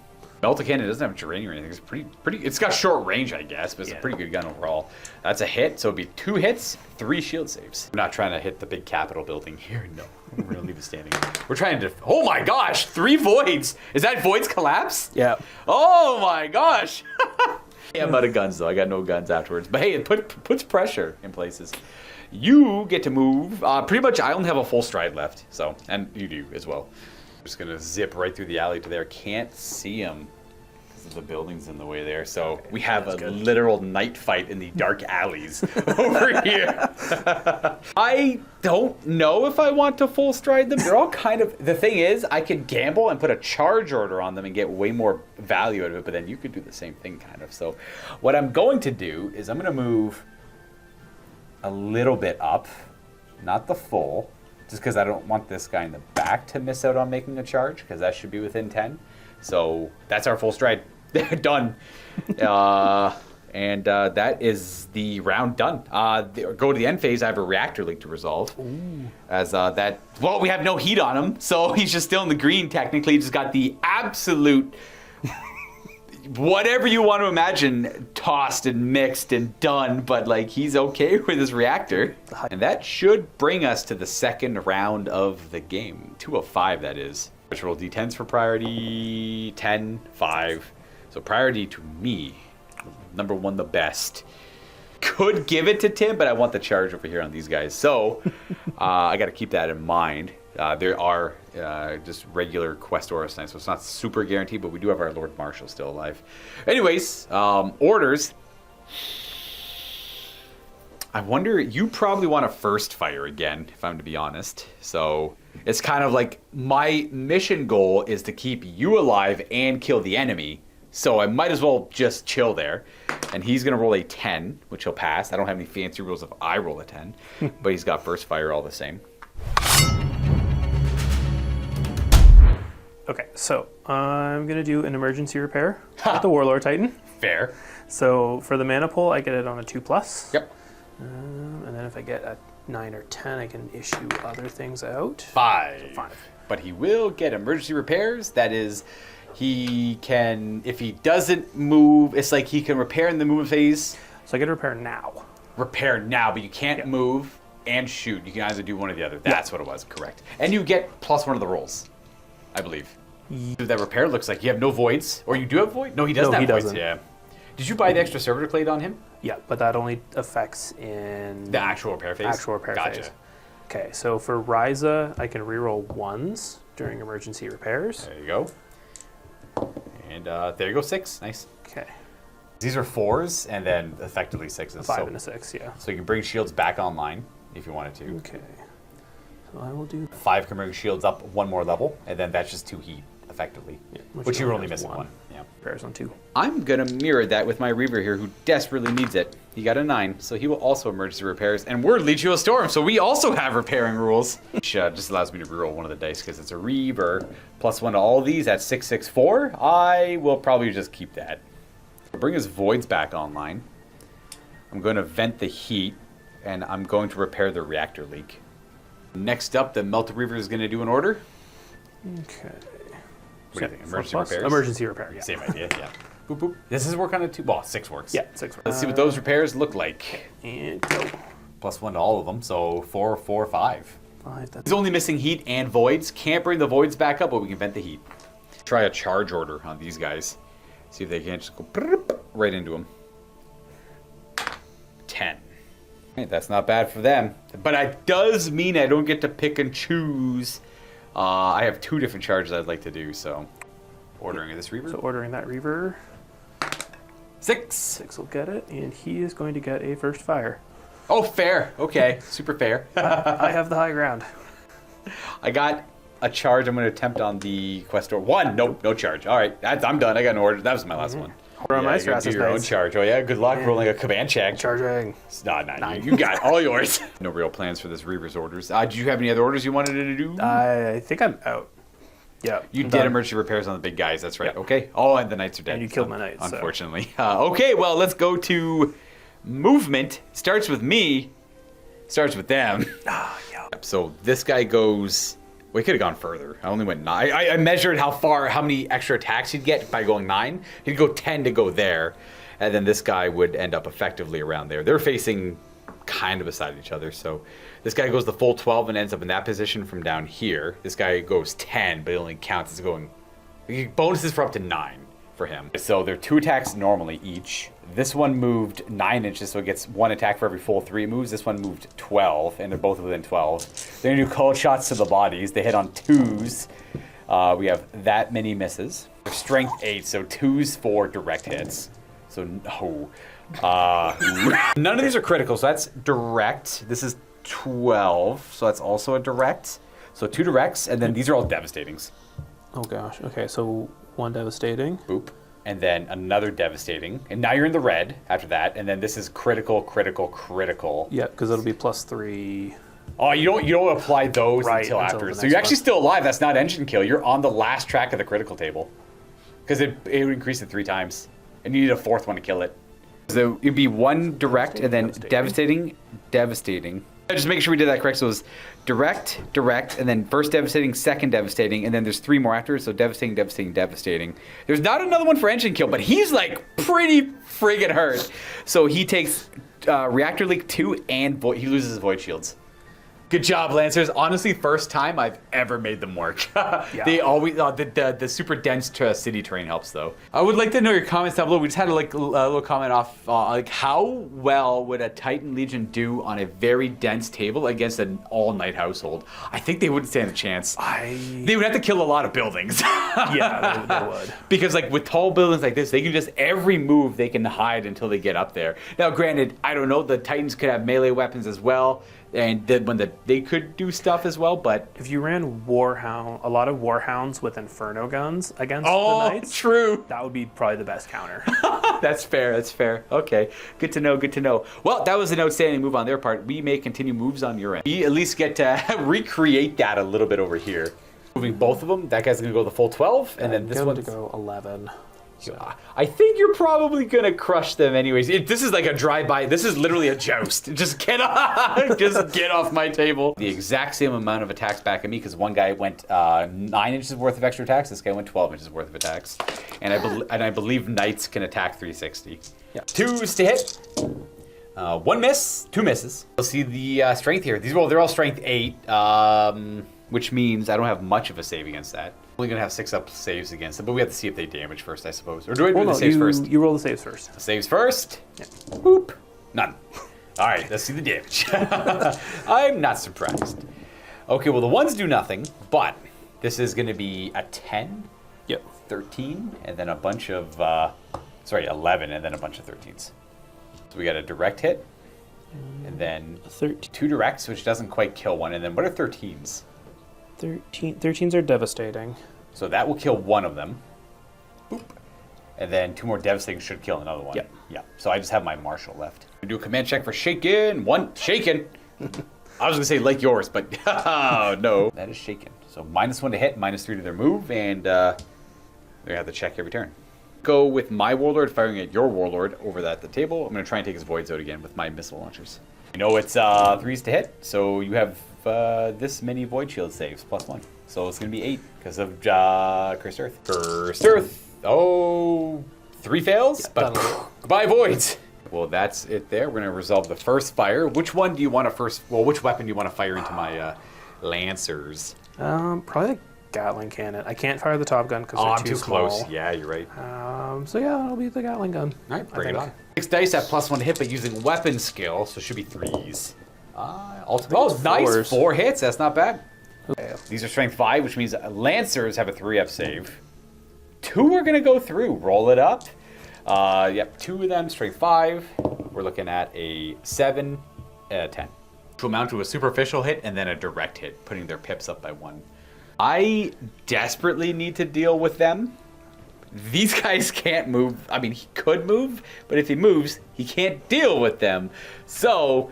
Melta Cannon doesn't have Geranium or anything. It's pretty. It's got short range, I guess, but it's a pretty good gun overall. That's a hit, so it'd be 2 hits, 3 shield saves. We're not trying to hit the big Capitol building here. No, we're gonna leave it standing. We're trying to. Oh my gosh, 3 voids. Is that voids collapse? Yeah. Oh my gosh. I'm out of guns though. I got no guns afterwards. But hey, it puts pressure in places. You get to move. Pretty much, I only have a full stride left. So, and you do as well. Just gonna zip right through the alley to there. Can't see him because the building's in the way there. So we have a literal night fight in the dark alleys over here. I don't know if I want to full stride them. They're all kind of, the thing is, I could gamble and put a charge order on them and get way more value out of it, but then you could do the same thing kind of. So what I'm going to do is I'm gonna move a little bit up, not the full, just because I don't want this guy in the back to miss out on making a charge, because that should be within 10. So that's our full stride. Done. And that is the round done. Go to the end phase. I have a reactor leak to resolve. Ooh. As that, well, we have no heat on him, so he's just still in the green technically. He just got the absolute... whatever you want to imagine, tossed and mixed and done, but like he's okay with his reactor. And that should bring us to the second round of the game. 2 of 5, that is. Let's roll d10s for priority, 10, 5. So priority to me, number 1 the best. Could give it to Tim, but I want the charge over here on these guys. So I got to keep that in mind. There are just regular quest orders tonight, so it's not super guaranteed, but we do have our Lord Marshal still alive. Anyways, orders. I wonder, you probably want to first fire again, if I'm to be honest. So it's kind of like my mission goal is to keep you alive and kill the enemy. So I might as well just chill there. And he's going to roll a 10, which he'll pass. I don't have any fancy rules if I roll a 10, but he's got burst fire all the same. Okay, so I'm going to do an emergency repair with the Warlord Titan. Fair. So for the mana pull, I get it on a 2+. Yep. And then if I get a 9 or 10, I can issue other things out. 5. So 5. But he will get emergency repairs. That is, he can, if he doesn't move, it's like he can repair in the movement phase. So I get to repair now. Repair now, but you can't move and shoot. You can either do one or the other. That's what it was, correct. And you get +1 of the rolls, I believe. That repair looks like you have no voids. Or you do have void? No, he doesn't have voids. Doesn't. Yeah. Did you buy the extra servitor clade on him? Yeah, but that only affects in... the actual repair phase? Actual repair phase. Okay, so for Ryza, I can reroll 1s during emergency repairs. There you go. And there you go, 6. Nice. Okay. These are 4s, and then effectively 6s. A 5 and a 6, yeah. So you can bring shields back online if you wanted to. Okay. So I will do... 5 can bring shields up 1 more level, and then that's just 2 heat, effectively. Yeah, which you were only missing 1. Yeah. Repairs on 2. I'm going to mirror that with my Reaver here, who desperately needs it. He got a 9, so he will also emergency repairs. And we're Legio Storm, so we also have repairing rules. Which just allows me to reroll one of the dice, because it's a Reaver. +1 to all of these, that's 6, 6, 4. I will probably just keep that. Bring his Voids back online. I'm going to vent the heat, and I'm going to repair the reactor leak. Next up, the Melta Reaver is going to do an order. Okay. What do you think? Emergency repairs? Emergency repair, yeah. Same idea, yeah. Boop, boop. Does this work on a 2? Well, 6 works. Yeah, 6 works. Let's see what those repairs look like. And go. +1 to all of them, so 4, 4, 5. 5, that's... He's only missing heat and voids. Can't bring the voids back up, but we can vent the heat. Try a charge order on these guys. See if they can't just go right into them. 10. Hey, that's not bad for them. But it does mean I don't get to pick and choose. I have 2 different charges I'd like to do, so... ordering this Reaver. So ordering that Reaver. 6. 6 will get it, and he is going to get a first fire. Oh, fair. Okay, super fair. I have the high ground. I got a charge I'm going to attempt on the quest order. 1. Nope, no charge. All right, I'm done. I got an order. That was my last one. Or my you stress do is your own nice. charge. Oh yeah, good luck rolling a command check. Charging. No, you got all yours. No real plans for this Reaver's orders. Did you have any other orders you wanted to do? I think I'm out. Yeah. You I'm did done. emergency repairs on the big guys. That's right. Yeah. Okay. Oh, and the knights are dead. And you killed my knights, so. Unfortunately. Okay. Well, let's go to movement. Starts with me. Starts with them. Ah, yeah. So this guy goes. We could have gone further. I only went 9. I measured how many extra attacks he'd get by going 9. He'd go 10 to go there, and then this guy would end up effectively around there. They're facing kind of beside each other. So this guy goes the full 12 and ends up in that position from down here. This guy goes 10, but it only counts as going. Bonuses for up to 9 for him. So they're 2 attacks normally each. This one moved 9 inches, so it gets 1 attack for every full 3 it moves. This one moved 12, and they're both within 12. They're gonna do cold shots to the bodies. They hit on 2s. We have that many misses. They're strength 8, so 2s for direct hits. So no. None of these are critical, so that's direct. This is 12, so that's also a direct. So 2 directs, and then these are all devastatings. Oh gosh. Okay, so 1 devastating. Boop. And then another devastating. And now you're in the red after that. And then this is critical, critical, critical. Yeah, because it'll be +3. Oh, you don't apply those Right, until until after. the So next you're actually one. still alive. That's not engine kill. You're on the last track of the critical table. Because it would increase it 3 times. And you need a 4th one to kill it. So it'd be 1 direct and then devastating. Just make sure we did that correct. So it was direct, and then first devastating, second devastating, and then there's 3 more after. So devastating. There's not another one for engine kill, but he's like pretty friggin' hurt. So he takes reactor leak 2 and he loses his void shields. Good job, Lancers. Honestly, first time I've ever made them work. They always the super dense city terrain helps though. I would like to know your comments down below. We just had a little comment off like how well would a Titan Legion do on a very dense table against an all-night household? I think they wouldn't stand a chance. They would have to kill a lot of buildings. Yeah, they would. Because like with tall buildings like this, they can just every move they can hide until they get up there. Now, granted, I don't know. The Titans could have melee weapons as well. And then they could do stuff as well, but If you ran a lot of Warhounds with Inferno guns against the Knights, true. that would be probably the best counter. That's fair. Okay, good to know. Well, that was an outstanding move on their part. We may continue moves on your end. We at least get to recreate that a little bit over here. Moving both of them, that guy's gonna go the full 12, and then this one's one's to go 11. I think you're probably gonna crush them anyways. This is like a drive-by. This is literally a joust. Just get off my table. The exact same amount of attacks back at me because one guy went 9 inches worth of extra attacks. This guy went 12 inches worth of attacks, and I believe knights can attack 360. Yeah, 2s to hit. 1 miss, 2 misses. You'll see the strength here. They're all strength 8, which means I don't have much of a save against that. Only gonna have 6 up saves against them, but we have to see if they damage first, I suppose. Or do I do the saves first? You roll the saves first. The saves first. Yeah. Boop. None. All right, let's see the damage. I'm not surprised. Okay, well the ones do nothing, but this is gonna be a 10, Yep. 13, and then a bunch of 11, and then a bunch of 13s. So we got a direct hit, and then 13. 2 directs, which doesn't quite kill one, and then what are 13s? 13s are devastating. So that will kill one of them. Boop. And then 2 more devastating should kill another one. Yep. Yeah. So I just have my marshal left. I do a command check for shaken. 1 shaken. I was gonna say like yours, but no. That is shaken. So -1 to hit, -3 to their move, and they have to check every turn. Go with my warlord firing at your warlord over at the table. I'm gonna try and take his voids out again with my missile launchers. You know it's 3s to hit, so you have this many void shield saves +1. So it's gonna be 8 because of Cursed Earth. Cursed Earth. Oh, 3 fails, Yeah, but goodbye voids. Well, that's it there. We're gonna resolve the first fire. Which one do you want to first? Well, which weapon do you want to fire into my Lancers? Probably the Gatling cannon. I can't fire the Top Gun because I'm they're too small. close. Yeah, you're right. So yeah, it'll be the Gatling gun. All right, bring I it think. on. 6 dice at +1 to hit, but using weapon skill, so it should be 3s. Oh, nice. 4s. 4 hits. That's not bad. Okay. These are strength 5, which means Lancers have a 3F save. 2 are going to go through. Roll it up. Yep, 2 of them, strength 5. We're looking at a 7, 10. To amount to a superficial hit and then a direct hit, putting their pips up by 1. I desperately need to deal with them These guys can't move. I mean, he could move, but if he moves, he can't deal with them. So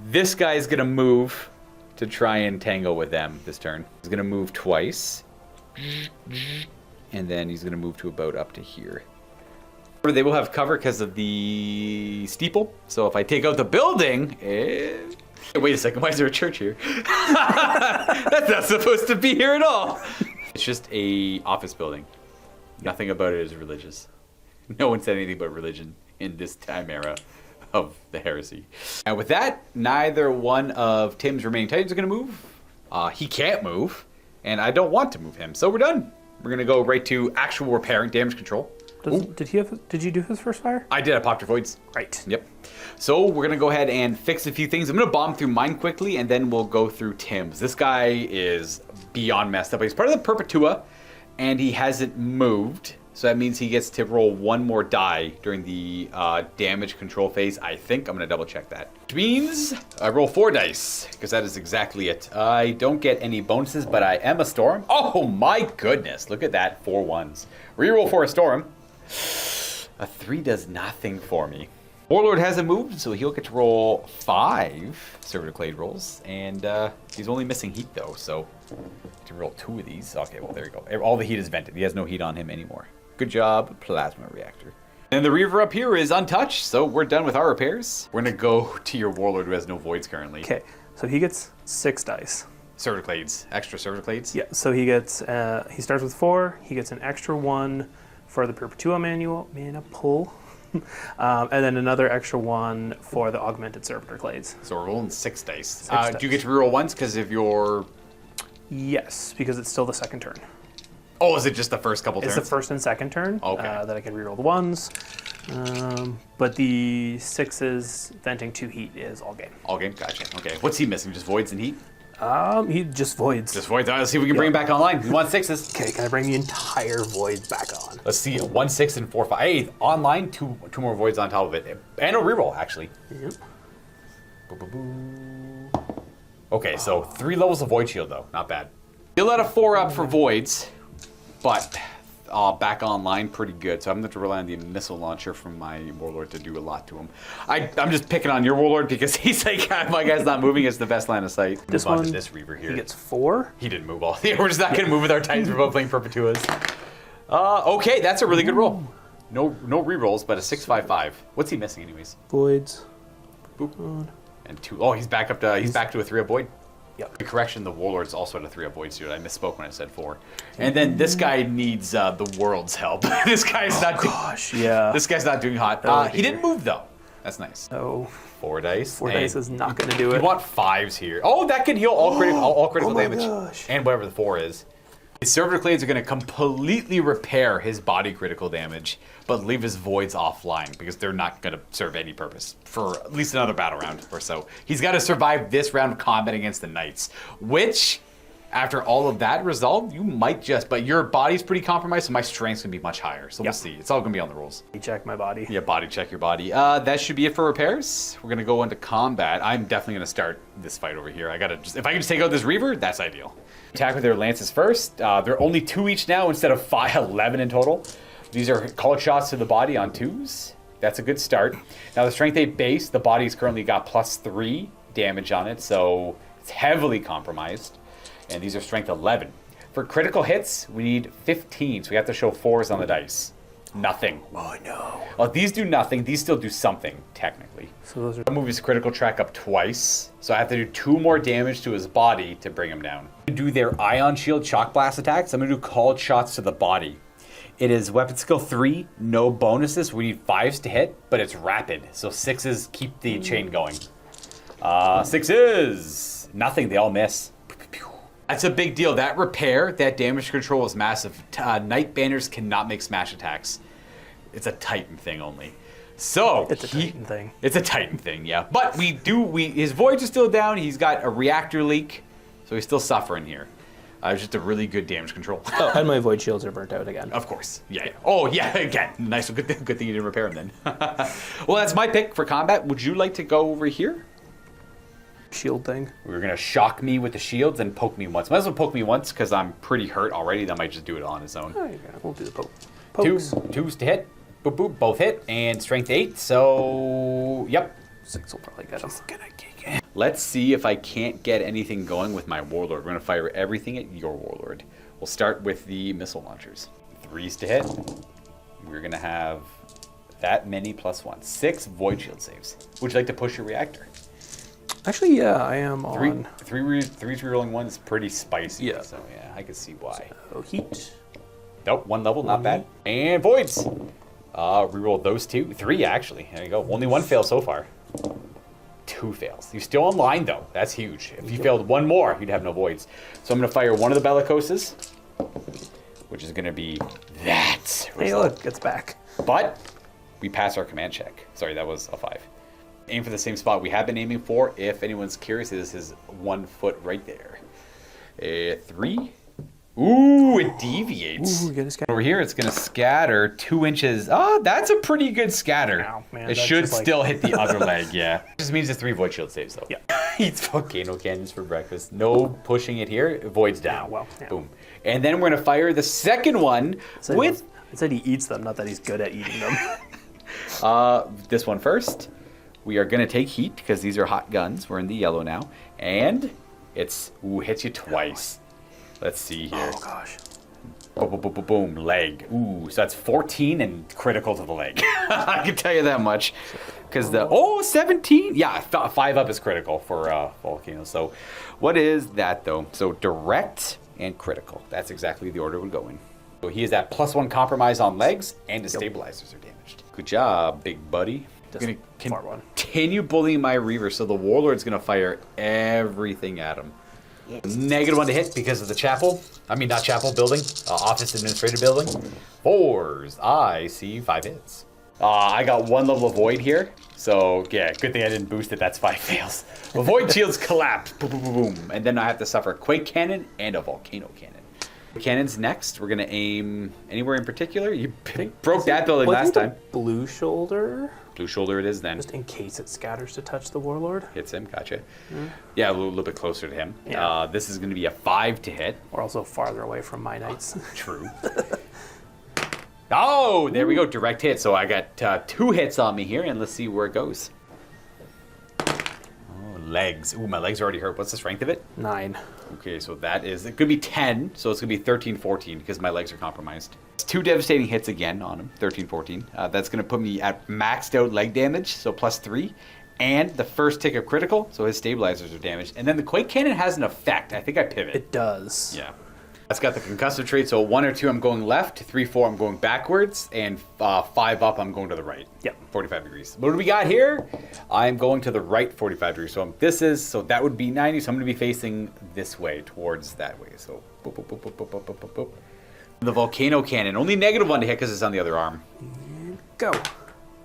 this guy's going to move to try and tangle with them this turn. He's going to move twice. And then he's going to move to about up to here. They will have cover because of the steeple. So if I take out the building... Wait a second, why is there a church here? That's not supposed to be here at all. It's just a office building. Nothing about it is religious. No one said anything about religion in this time era of the heresy. And with that, neither one of Tim's remaining titans are going to move. He can't move, and I don't want to move him. So we're done. We're going to go right to actual repair and damage control. Did you do his first fire? I did. I popped your voids. Right. Yep. So we're going to go ahead and fix a few things. I'm going to bomb through mine quickly, and then we'll go through Tim's. This guy is beyond messed up. He's part of the Perpetua, and he hasn't moved. So that means he gets to roll one more die during the damage control phase. I think I'm going to double check that. Which means I roll 4 dice, because that is exactly it. I don't get any bonuses, but I am a storm. Oh my goodness. Look at that. 4 1s. Reroll for a storm. A 3 does nothing for me. Warlord hasn't moved, so he'll get to roll 5 Servitor Clade rolls. And he's only missing heat, though, so to roll 2 of these. Okay, well, there you go. All the heat is vented. He has no heat on him anymore. Good job, Plasma Reactor. And the Reaver up here is untouched, so we're done with our repairs. We're going to go to your Warlord who has no voids currently. Okay, so he gets 6 dice. Servitor Clades. Extra Servitor Clades? Yeah, so he gets, he starts with 4. He gets an extra 1 for the Perpetua mana pull. And then another extra 1 for the augmented Servitor Clades. So we're rolling 6 dice. 6 dice. Do you get to reroll once because of your... Yes, because it's still the second turn. Oh, is it just the first couple turns? It's the first and second turn that I can reroll the 1s. But the 6s venting 2 heat is all game. All game? Gotcha. Okay. What's he missing? Just voids and heat? He just voids. Just voids. Let's see if we can bring him back online. We want 6s. Okay, can I bring the entire void back on? Let's see. 1 6 and 4 5. Hey, online, two more voids on top of it. And a reroll, actually. Yep. Okay, so 3 levels of void shield, though. Not bad. Still let a 4 up for voids, but back online pretty good. So I'm going to have to rely on the missile launcher from my Warlord to do a lot to him. I'm just picking on your Warlord because he's like, my guy's not moving. It's the best line of sight. This move on one, to this Reaver here. He gets 4. He didn't move all. We're just not going to move with our Titans. We're both playing Perpetuas. Okay, that's a really good roll. No rerolls, but a 6/5/5. What's he missing, anyways? Voids. Boop. And 2. Oh, he's back up to. He's back to a 3 of void. Yep. Correction, the Warlord's also at a 3 of void suit. I misspoke when I said 4. And then this guy needs the world's help. This guy's not. Gosh, yeah. This guy's not doing hot. He didn't move though. That's nice. Oh. 4 dice. 4 dice is not going to do You it. want 5s here. Oh, that can heal all critical damage. Gosh. And whatever the 4 is. His Servitor Clades are going to completely repair his body critical damage, but leave his voids offline because they're not going to serve any purpose for at least another battle round or so. He's got to survive this round of combat against the Knights, which, after all of that resolved, you might just, but your body's pretty compromised, so my strength's going to be much higher. So we'll see. It's all going to be on the rolls. You check my body. Yeah, body check your body. That should be it for repairs. We're going to go into combat. I'm definitely going to start this fight over here. If I can just take out this Reaver, that's ideal. Attack with their lances first. They're only 2 each now instead of 11 in total. These are called shots to the body on 2s. That's a good start. Now the strength 8 base, the body's currently got +3 damage on it, so it's heavily compromised. And these are strength 11. For critical hits, we need 15, so we have to show 4s on the dice. Nothing. Oh, no. Well, these do nothing. These still do something, technically. So those are... I'll move his critical track up twice, so I have to do 2 more damage to his body to bring him down. Do their Ion Shield Shock Blast attacks. I'm going to do called shots to the body. It is weapon skill 3, no bonuses. We need 5s to hit, but it's rapid, so 6s keep the chain going. 6s! Nothing, they all miss. That's a big deal. That repair, that damage control is massive. Knight Banners cannot make smash attacks. It's a Titan thing only. So It's a Titan thing. It's a Titan thing, yeah. But his voids are still down. He's got a reactor leak, so he's still suffering here. It's just a really good damage control. Oh, and my void shields are burnt out again. Of course. Yeah. Oh, yeah, again. Nice. Good thing you didn't repair them then. Well, that's my pick for combat. Would you like to go over here? Shield thing. We're going to shock me with the shields and poke me once. Might as well poke me once because I'm pretty hurt already. That might just do it on its own. Oh, yeah. We'll do the poke Pokes. Twos to hit. Boop, boop, both hit. And strength 8, so... Yep. 6 will probably get him. Let's see if I can't get anything going with my Warlord. We're going to fire everything at your Warlord. We'll start with the missile launchers. 3s to hit. We're going to have that many +1. 6 void shield saves. Would you like to push your reactor? Actually, yeah, I am on. Three rerolling 1 is pretty spicy. Yeah. So, yeah, I can see why. So, heat. Nope, 1 level, not bad. And voids. Reroll those 2. 3, actually. There you go. Only 1 fail so far. 2 fails. You're still online, though. That's huge. If you failed 1 more, you'd have no voids. So I'm going to fire one of the bellicoses, which is going to be that. Hey, look, it's back. But we pass our command check. Sorry, that was a 5. Aim for the same spot we have been aiming for. If anyone's curious, this is 1 foot right there. 3. Ooh, it deviates. Ooh, get a scatter. Over here, it's going to scatter 2 inches. Oh, that's a pretty good scatter. Ow, man, it that's should just like- still hit the other leg, yeah. Just means it's 3 void shield saves, though. Yeah. Eats volcano cannons for breakfast. No pushing it here. Voids down. Yeah, well, yeah. Boom. And then we're going to fire the second one with... I said he eats them, not that he's good at eating them. This one first. We are going to take heat because these are hot guns. We're in the yellow now. And it's... Ooh, hits you twice. Let's see here. Oh, gosh. Boom, boom, boom, boom, boom, leg. Ooh, so that's 14 and critical to the leg. I can tell you that much. Because 17? Yeah, 5 up is critical for Volcano. So what is that, though? So direct and critical. That's exactly the order we're going. So he is at +1 compromise on legs, and his stabilizers are damaged. Good job, big buddy. Just I'm going far one. to continue bullying my Reaver, so the Warlord's going to fire everything at him. -1 to hit because of the chapel. I mean, not chapel, building. Office administrative building. 4s. I see 5 hits. I got 1 level of void here. So, yeah, good thing I didn't boost it. That's 5 fails. The void shields collapse. Boom, boom, boom, boom. And then I have to suffer a quake cannon and a volcano cannon. Cannons next. We're going to aim anywhere in particular. You broke that building last time. Blue shoulder. Blue shoulder it is then. Just in case it scatters to touch the Warlord. Hits him, gotcha. Yeah, a little bit closer to him. Yeah. This is going to be a 5 to hit. Or also farther away from my knights. True. Oh, there we go, direct hit. So I got 2 hits on me here, and let's see where it goes. Oh, legs. Ooh, my legs are already hurt. What's the strength of it? 9. Okay, so that is, it could be 10, so it's going to be 13, 14, because my legs are compromised. It's 2 devastating hits again on him, 13, 14. That's going to put me at maxed out leg damage, so +3. And the first tick of critical, so his stabilizers are damaged. And then the Quake Cannon has an effect. I think I pivot. It does. Yeah. That's got the concussive trait, so 1 or 2 I'm going left, 3, 4 I'm going backwards, and 5 up I'm going to the right. Yep. 45 degrees. What do we got here? I'm going to the right 45 degrees. So that would be 90, so I'm going to be facing this way, towards that way. So boop, boop, boop, boop, boop, boop, boop, boop, boop. The volcano cannon, only -1 to hit because it's on the other arm. Go.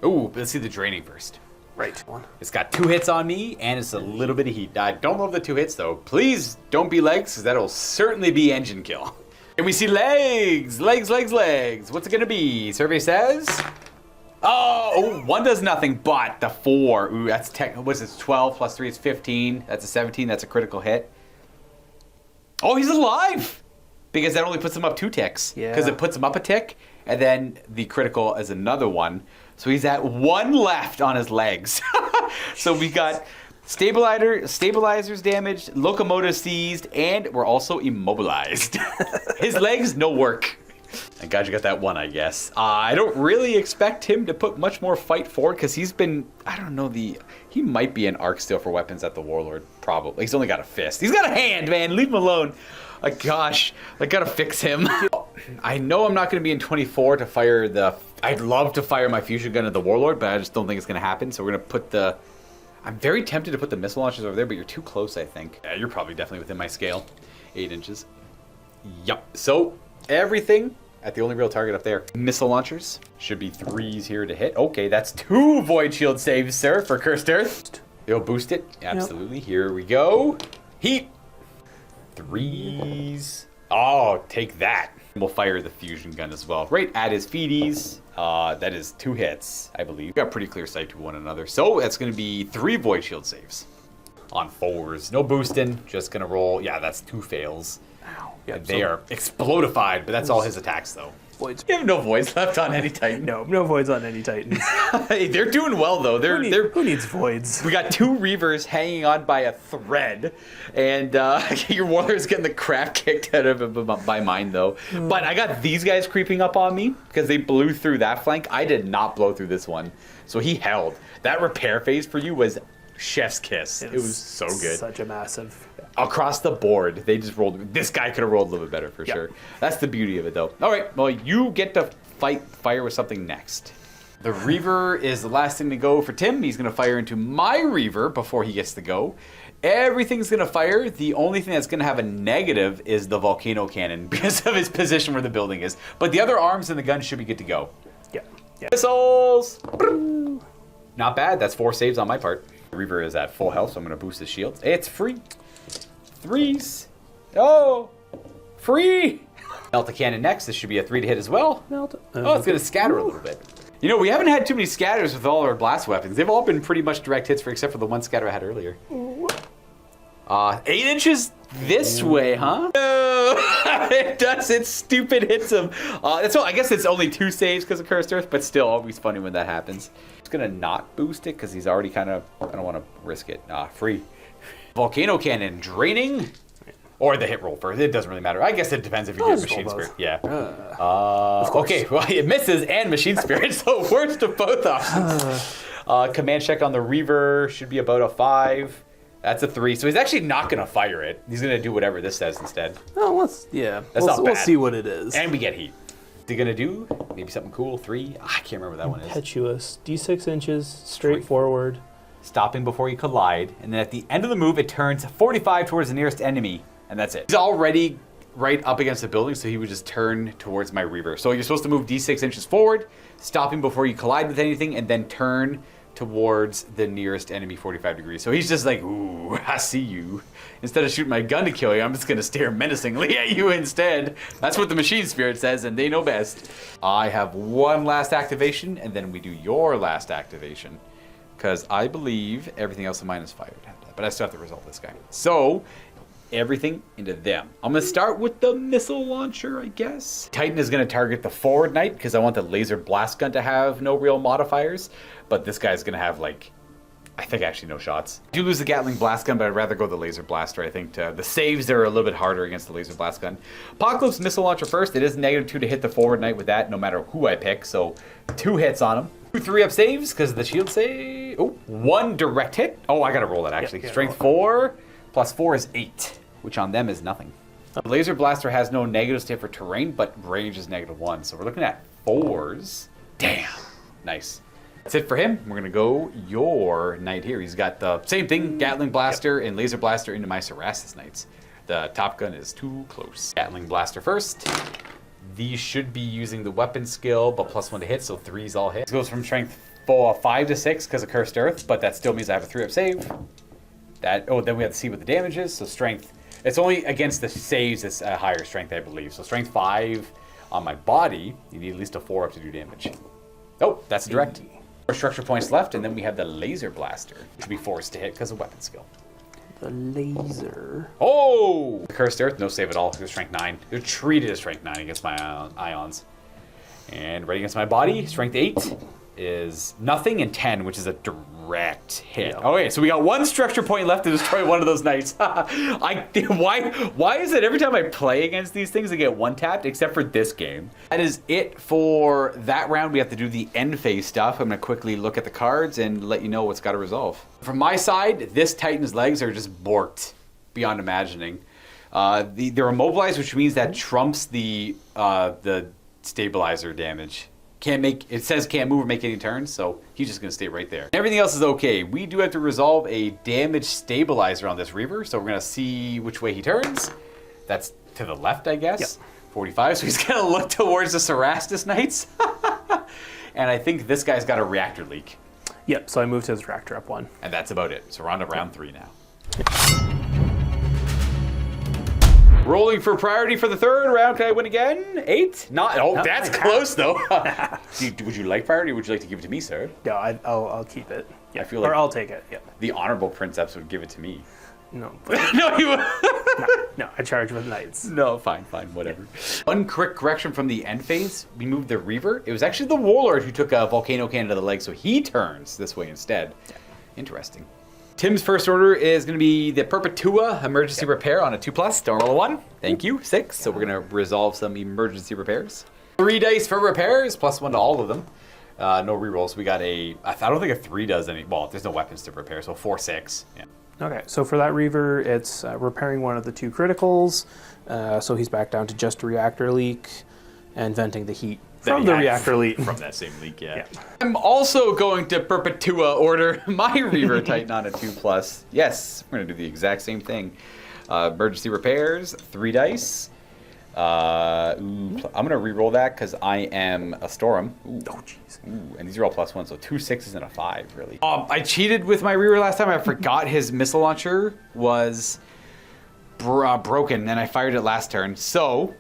Ooh, let's see the draining first. Right. 1. It's got 2 hits on me, and it's a little bit of heat. I don't love the 2 hits, though. Please don't be legs, because that'll certainly be engine kill. And we see legs! Legs, legs, legs. What's it going to be? Survey says... Oh, 1 does nothing, but the 4. Ooh, that's what's it? 12 plus 3 is 15. That's a 17. That's a critical hit. Oh, he's alive! Because that only puts him up 2 ticks. Yeah. Because it puts him up a tick, and then the critical is another 1. So he's at 1 left on his legs. So we got stabilizers damaged, locomotive seized, and we're also immobilized. His legs, no work. Thank God you got that 1, I guess. I don't really expect him to put much more fight forward because he's been, I don't know, he might be an arc still for weapons at the Warlord, probably. He's only got a fist. He's got a hand, man. Leave him alone. Like, gosh, I gotta fix him. I know I'm not gonna be in 24 to fire I'd love to fire my fusion gun at the Warlord, but I just don't think it's gonna happen. So we're gonna put I'm very tempted to put the missile launchers over there, but you're too close, I think. Yeah, you're probably definitely within my scale. 8 inches. Yup. So everything at the only real target up there. Missile launchers should be 3s here to hit. Okay, that's 2 void shield saves, sir, for Cursed Earth. You'll boost it. Absolutely. Yep. Here we go. Heat. 3s. Oh, take that. We'll fire the fusion gun as well. Right at his feeties. That is 2 hits, I believe. We got pretty clear sight to one another. So that's going to be 3 void shield saves. On 4s. No boosting. Just going to roll. Yeah, that's 2 fails. Ow. Yep, They are explodified, but that's all his attacks, though. voids. You have no voids left on any Titan. No voids on any Titans. Hey, they're doing well though. Who needs voids? We got 2 Reavers hanging on by a thread, and your Warlord's getting the crap kicked out of him by mine though. But I got these guys creeping up on me because they blew through that flank. I did not blow through this one, so he held. That repair phase for you was chef's kiss. It was so good. Such a massive. Across the board, they just rolled. This guy could have rolled a little bit better for sure. That's the beauty of it, though. All right, well, you get to fire with something next. The Reaver is the last thing to go for Tim. He's going to fire into my Reaver before he gets to go. Everything's going to fire. The only thing that's going to have a negative is the volcano cannon because of his position where the building is. But the other arms and the gun should be good to go. Yeah. Missiles! Not bad. That's 4 saves on my part. The Reaver is at full health, so I'm going to boost his shields. It's free. 3s. Oh! Free! Melt the cannon next. This should be a 3 to hit as well. Melt. Oh, it's going to scatter a little bit. You know, we haven't had too many scatters with all our blast weapons. They've all been pretty much direct hits, except for the one scatter I had earlier. 8 inches this way, huh? It does. It stupid hits him. That's all. I guess it's only 2 saves because of Cursed Earth, but still always funny when that happens. Just going to not boost it because he's already kind of... I don't want to risk it. Free. Volcano cannon draining, or the hit roll first. It doesn't really matter. I guess it depends if you get machine spirit. Yeah. Okay. Well, it misses and machine spirit, so worst of both options. Command check on the Reaver should be about a 5. That's a 3. So he's actually not going to fire it. He's going to do whatever this says instead. Oh, we'll see what it is. And we get heat. Is he going to do maybe something cool? 3? I can't remember what that one is. Impetuous. D6 inches, straight forward. Stopping before you collide, and then at the end of the move, it turns 45 towards the nearest enemy, and that's it. He's already right up against the building, so he would just turn towards my Reaver. So you're supposed to move D6 inches forward, stopping before you collide with anything, and then turn towards the nearest enemy 45 degrees. So he's just like, ooh, I see you. Instead of shooting my gun to kill you, I'm just going to stare menacingly at you instead. That's what the machine spirit says, and they know best. I have one last activation, and then we do your last activation. Because I believe everything else of mine is fired. But I still have to resolve this guy. So, everything into them. I'm going to start with the missile launcher, I guess. Titan is going to target the forward knight because I want the laser blast gun to have no real modifiers. But this guy's going to have, like, I think actually no shots. I do lose the Gatling blast gun, but I'd rather go the laser blaster, I think. The saves are a little bit harder against the laser blast gun. Apocalypse missile launcher first. It is -2 to hit the forward knight with that, no matter who I pick. So, 2 hits on him. 2 3-up saves because of the shield save. Oh, 1 direct hit. Oh, I gotta roll that actually. Strength 4 plus 4 is 8, which on them is nothing. The laser blaster has no negatives to hit for terrain, but range is -1. So we're looking at 4s. Damn. Nice. That's it for him. We're gonna go your knight here. He's got the same thing, Gatling blaster and laser blaster into my Cerastus knights. The top gun is too close. Gatling blaster first. These should be using the weapon skill, but +1 to hit, so 3s all hit. This goes from strength 5 to 6 because of Cursed Earth, but that still means I have a 3-up save. Then we have to see what the damage is. So strength, it's only against the saves it's a higher strength, I believe. So strength 5 on my body, you need at least a 4-up to do damage. Oh, that's a direct. 4 structure points left, and then we have the laser blaster, which will be forced to hit because of weapon skill. The laser. Oh! Cursed Earth, no save at all. They're strength 9. They're treated as strength 9 against my ions. And right against my body, strength 8 is nothing, and 10, which is a direct hit. Yeah. Okay, so we got 1 structure point left to destroy one of those knights. Why is it every time I play against these things I get 1 tapped, except for this game? That is it for that round. We have to do the end phase stuff. I'm going to quickly look at the cards and let you know what's got to resolve. From my side, this Titan's legs are just borked beyond imagining. They're immobilized, which means that trumps the stabilizer damage. It says can't move or make any turns, so he's just going to stay right there. Everything else is okay. We do have to resolve a damage stabilizer on this Reaver, so we're going to see which way he turns. That's to the left, I guess. Yep. 45, so he's going to look towards the Cerastus Knights. And I think this guy's got a reactor leak. Yep, so I moved his reactor up 1. And that's about it. So we're on to round 3 now. Rolling for priority for the 3rd round. Can I win again? 8? Not. Oh, no, that's close though. Would you like priority? Or would you like to give it to me, sir? No, I'll keep it. I feel like I'll take it. Yeah. The honorable princeps would give it to me. No. No, you. No, I charge with knights. No, fine, whatever. One quick correction from the end phase. We moved the Reaver. It was actually the Warlord who took a Volcano Cannon to the leg, so he turns this way instead. Yeah. Interesting. Tim's first order is going to be the Perpetua Emergency Repair on a 2+. Don't roll a 1. Thank you. 6. So we're going to resolve some emergency repairs. 3 dice for repairs, +1 to all of them. No rerolls. We got I don't think a 3 does any. Well, there's no weapons to repair, so 4, 6. Yeah. Okay, so for that Reaver, it's repairing one of the 2 criticals, so he's back down to just a reactor leak, and venting the heat from the reactor leak. From that same leak, yeah. I'm also going to Perpetua order my Reaver Titan on a 2+. Yes, we're going to do the exact same thing. Emergency repairs, 3 dice. I'm going to re-roll that because I am a Storm. Ooh. Oh, jeez. Ooh, and these are all +1, so 2 6s and a 5, really. I cheated with my Reaver last time. I forgot his missile launcher was broken, and I fired it last turn. So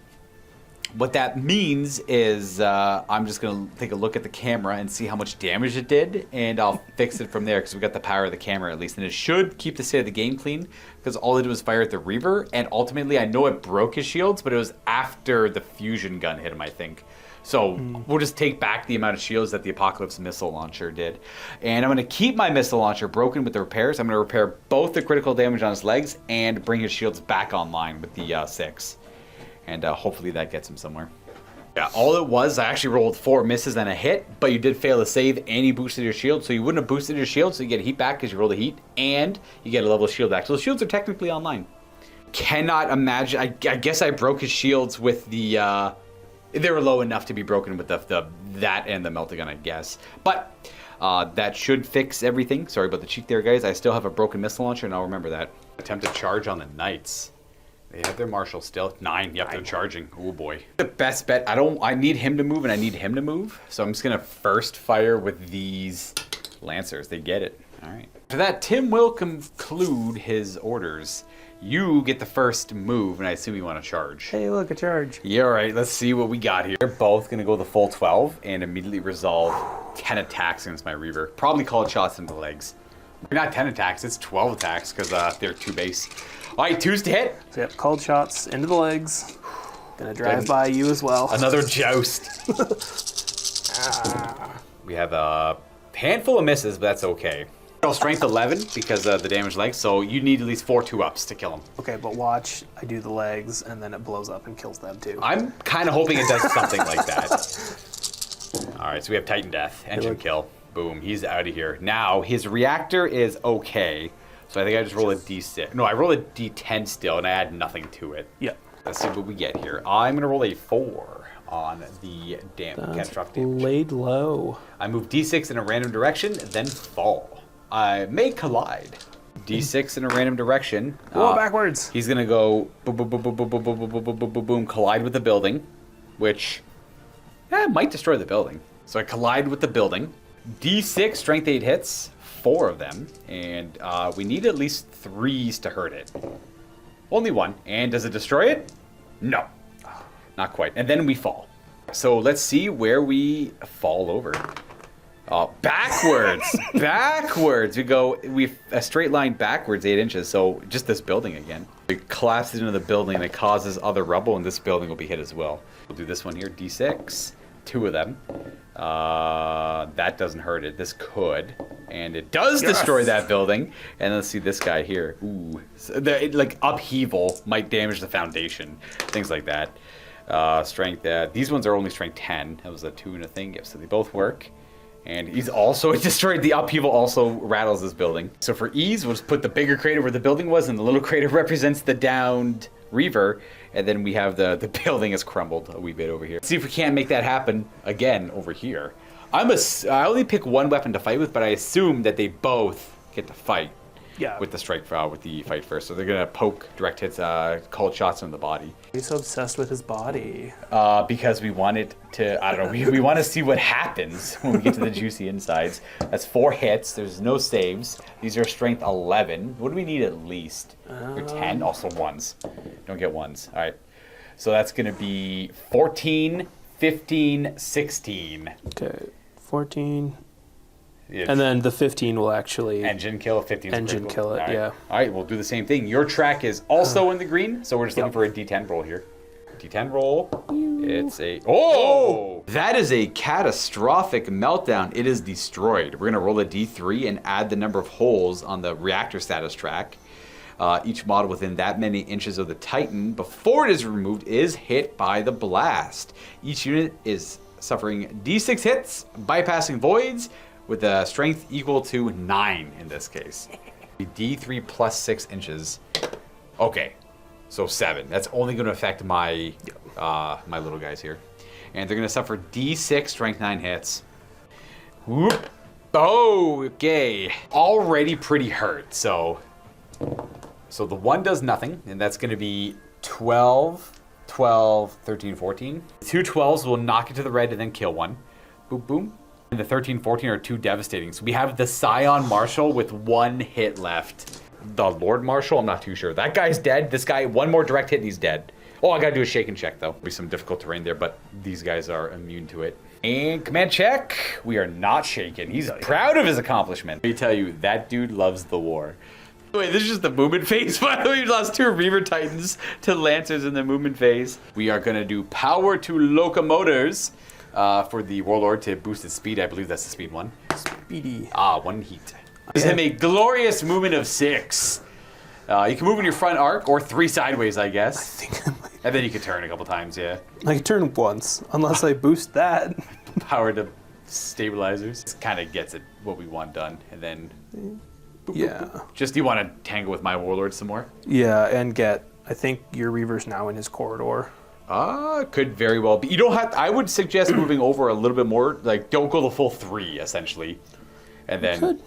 what that means is I'm just going to take a look at the camera and see how much damage it did, and I'll fix it from there because we've got the power of the camera at least. And it should keep the state of the game clean because all I did was fire at the Reaver, and ultimately I know it broke his shields, but it was after the fusion gun hit him, I think. So we'll just take back the amount of shields that the Apocalypse missile launcher did. And I'm going to keep my missile launcher broken with the repairs. I'm going to repair both the critical damage on his legs and bring his shields back online with the 6. And hopefully that gets him somewhere. Yeah, all it was, I actually rolled 4 misses and a hit, but you did fail to save and you boosted your shield. So you wouldn't have boosted your shield, so you get a heat back because you rolled a heat, and you get a level shield back. So the shields are technically online. Cannot imagine, I guess I broke his shields with the, they were low enough to be broken with that and the melting gun, I guess. But that should fix everything. Sorry about the cheat there, guys. I still have a broken missile launcher, and I'll remember that. Attempt to charge on the Knights. They have their marshal still. 9. Yep, they're charging. Oh boy. The best bet. I need him to move, and I need him to move. So I'm just gonna first fire with these Lancers. They get it. All right. After that, Tim will conclude his orders. You get the first move, and I assume you want to charge. Hey, look, a charge. Yeah, all right. Let's see what we got here. They're both gonna go the full 12 and immediately resolve 10 attacks against my Reaver. Probably called shots into the legs. Not 10 attacks. It's 12 attacks because they're 2 base. All right, 2's to hit. So yep, cold shots into the legs. Gonna drive by you as well. Another joust. We have a handful of misses, but that's okay. Strength 11 because of the damaged legs, so you need at least 4 2-ups to kill him. Okay, but watch, I do the legs, and then it blows up and kills them too. I'm kind of hoping it does something like that. All right, so we have Titan Death, engine kill. Boom, he's out of here. Now, his reactor is okay. So I think I just roll a D6. No, I roll a D10 still, and I add nothing to it. Yep. Let's see what we get here. I'm going to roll a 4 on the catastrophic damage. Laid low. I move D6 in a random direction, then fall. I may collide. D6 in a random direction. Whoa, backwards. He's going to go boom, boom, boom, boom, boom, boom, boom, boom, boom, boom, boom, boom, collide with the building, which might destroy the building. So I collide with the building. D6, strength 8 hits. 4 of them, and we need at least 3s to hurt it. Only 1. And does it destroy it? No. Not quite. And then we fall. So let's see where we fall over. Backwards! Backwards! We a straight line backwards 8 inches, so just this building again. It collapses into the building and it causes other rubble, and this building will be hit as well. We'll do this one here, D6. 2 of them. That doesn't hurt it. This could. And it does destroy that building. And let's see this guy here. Ooh. So like upheaval might damage the foundation. Things like that. Strength. These ones are only strength 10. That was a 2 and a thing. Yep, so they both work. And he's also destroyed. The upheaval also rattles this building. So for ease, we'll just put the bigger crater where the building was, and the little crater represents the downed Reaver. And then we have the building has crumbled a wee bit over here. Let's see if we can't make that happen again over here. I only pick 1 weapon to fight with, but I assume that they both get to fight. Yeah. With the strike with the fight first. So they're gonna poke direct hits, cold shots in the body. He's so obsessed with his body. Because we want it to, I don't know, we want to see what happens when we get to the juicy insides. That's 4 hits. There's no saves. These are strength 11. What do we need at least? Or 10? Also 1s. Don't get 1s. All right. So that's gonna be 14, 15, 16. Okay, 14. And then the 15 will actually... Engine kill, 15 Engine kill it, All right. yeah. All right, we'll do the same thing. Your track is also in the green, so we're just looking for a D10 roll here. D10 roll. It's a... Oh! That is a catastrophic meltdown. It is destroyed. We're going to roll a D3 and add the number of holes on the reactor status track. Each model within that many inches of the Titan, before it is removed, is hit by the blast. Each unit is suffering D6 hits, bypassing voids, with a strength equal to 9 in this case. D3 plus 6 inches. Okay, so 7. That's only going to affect my my little guys here. And they're going to suffer D6 strength 9 hits. Whoop. Oh, okay. Already pretty hurt, so the 1 does nothing, and that's going to be 12, 12, 13, 14. 2 12s will knock it to the red and then kill 1. Boom, boom. And the 13, 14 are 2 devastating. So we have the Scion Marshal with 1 hit left. The Lord Marshal, I'm not too sure. That guy's dead. This guy, 1 more direct hit and he's dead. Oh, I gotta do a shake and check though. There'll be some difficult terrain there, but these guys are immune to it. And command check. We are not shaken. He's proud of his accomplishment. Let me tell you, that dude loves the war. Wait, this is just the movement phase. By the way, we lost 2 Reaver Titans to Lancers in the movement phase. We are gonna do power to locomotives. For the Warlord to boost its speed. I believe that's the speed one. Speedy. 1 heat. Gives him a glorious movement of 6. You can move in your front arc or 3 sideways, I guess. I think I might... And then you can turn a couple times, yeah. I can turn once, unless I boost that. Power to stabilizers. This kind of gets it what we want done. And then... Boop, Yeah. boop, boop. Just, do you want to tangle with my Warlord some more? Yeah, and get... I think your Reaver's now in his corridor. Could very well be. You don't have. I would suggest moving over a little bit more. Like, don't go the full 3 essentially, and then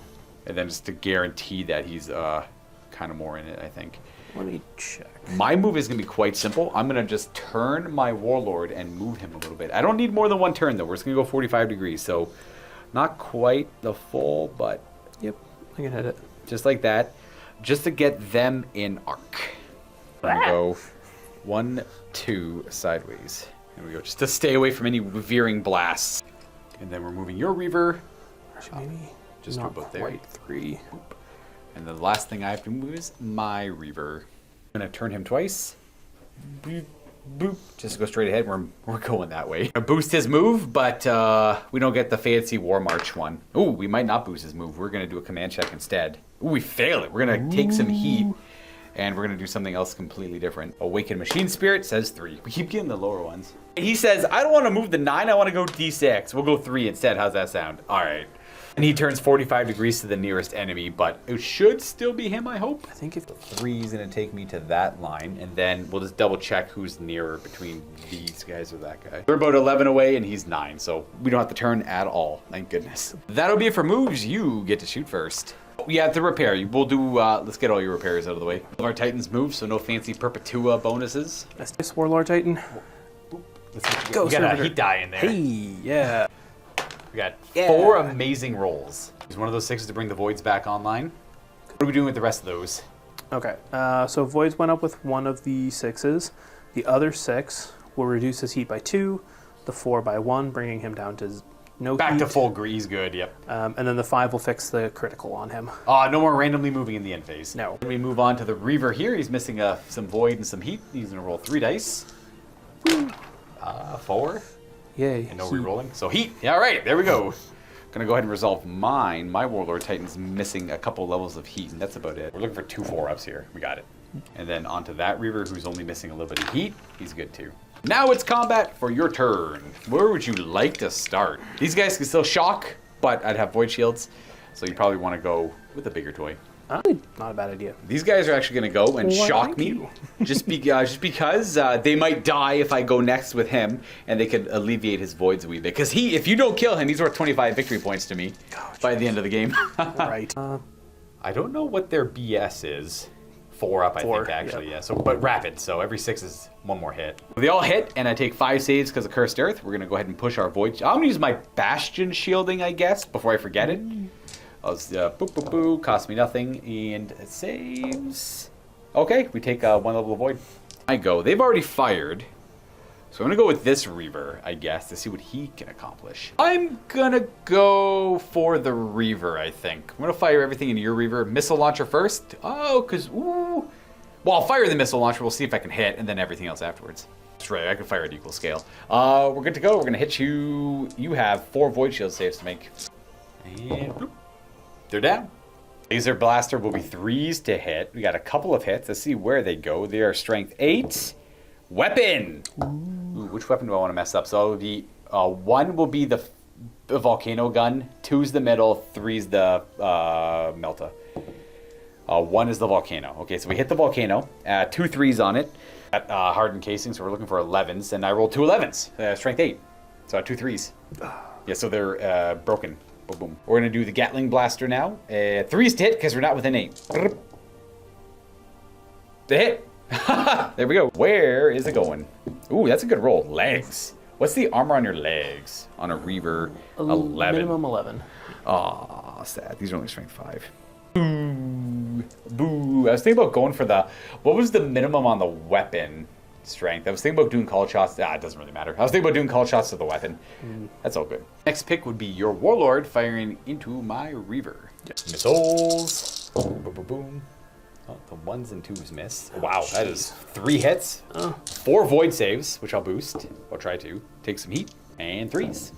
just to guarantee that he's kind of more in it. I think. Let me check. My move is gonna be quite simple. I'm gonna just turn my Warlord and move him a little bit. I don't need more than 1 turn though. We're just gonna go 45 degrees, so not quite the full, but Yep, I can hit it. just like that, just to get them in arc. I'm gonna go 1, 2 sideways. There we go. Just to stay away from any veering blasts. And then we're moving your Reaver. Actually, maybe Just not do both there. quite 3. And the last thing I have to move is my Reaver. I'm gonna turn him twice. Boop, boop. Just to go straight ahead. We're going that way. Gonna boost his move, but we don't get the fancy War March one. Ooh, we might not boost his move. We're gonna do a command check instead. Ooh, we fail it. We're gonna take some heat. And we're going to do something else completely different. Awakened Machine Spirit says 3. We keep getting the lower ones. He says, I don't want to move the 9. I want to go D6. We'll go 3 instead. How's that sound? All right. And he turns 45 degrees to the nearest enemy, but it should still be him, I hope. I think if 3 is going to take me to that line, and then we'll just double check who's nearer between these guys or that guy. We're about 11 away, and he's 9, so we don't have to turn at all. Thank goodness. That'll be it for moves. You get to shoot first. Yeah, the repair. We'll do, let's get all your repairs out of the way. Our Titans move, so no fancy Perpetua bonuses. this Warlord Titan. Let's see Go, we got a Servitor. heat die in there. Hey, yeah. We got 4 amazing rolls. Use one of those 6s to bring the voids back online. What are we doing with the rest of those? Okay, so Voids went up with one of the 6s. The other 6 will reduce his heat by 2, the 4 by 1, bringing him down to no Back heat. to full grease, good, yep. And then the 5 will fix the critical on him. No more randomly moving in the end phase. No. Then we move on to the Reaver here. He's missing some void and some heat. He's going to roll 3 dice. 4. Yay. And no heat. re-rolling. So heat. Yeah, all right, there we go. Gonna go ahead and resolve mine. My Warlord Titan's missing a couple levels of heat, and that's about it. We're looking for 2 4-ups here. We got it. And then onto that Reaver, who's only missing a little bit of heat. He's good too. Now it's combat for your turn. Where would you like to start? These guys can still shock, but I'd have void shields, so you probably want to go with a bigger toy. Not a bad idea. These guys are actually going to go and Well, shock thank me, you. just because they might die if I go next with him, and they could alleviate his voids a wee bit. Because if you don't kill him, he's worth 25 victory points to me by the end of the game. Right. I don't know what their BS is. 4 up, I 4, think, actually, yeah. So, but rapid, so every 6 is 1 more hit. They all hit, and I take 5 saves because of Cursed Earth. We're going to go ahead and push our void. I'm going to use my Bastion shielding, I guess, before I forget it. I'll just, boop, boop, boop, cost me nothing, and it saves. Okay, we take 1 level of void. I go. They've already fired, So I'm gonna go with this Reaver, I guess, to see what he can accomplish. I'm gonna go for the Reaver, I think. I'm gonna fire everything into your Reaver. Missile launcher first. Oh, because, ooh. Well, I'll fire the missile launcher. We'll see if I can hit, and then everything else afterwards. That's right, I can fire at equal scale. We're good to go. We're gonna hit you. You have 4 void shield saves to make. And bloop. They're down. Laser blaster will be 3s to hit. We got a couple of hits. Let's see where they go. They are strength 8. Weapon. Ooh, which weapon do I want to mess up? So the 1 will be the volcano gun. 2's the middle. 3's the Melta. 1 is the volcano. Okay, so we hit the volcano. 2 3s on it. At hardened casing, so we're looking for 11s. And I rolled 2 11s. Strength 8. So 2 3s. Yeah, so they're broken. Boom, boom. We're going to do the Gatling Blaster now. 3s to hit because we're not within 8. The hit. There we go. Where is it going? Ooh, that's a good roll. Legs. What's the armor on your legs? On a Reaver, 11. Minimum 11. Aw, sad. These are only strength 5. Boo. Boo. I was thinking about going for the... What was the minimum on the weapon strength? I was thinking about doing call shots. It doesn't really matter. I was thinking about doing call shots to the weapon. That's all good. Next pick would be your Warlord firing into my Reaver. Missiles. Boom, boom, boom, boom. Oh, the 1s and 2s miss. Wow, that is 3 hits. 4 void saves, which I'll boost. I'll try to. Take some heat. And 3s.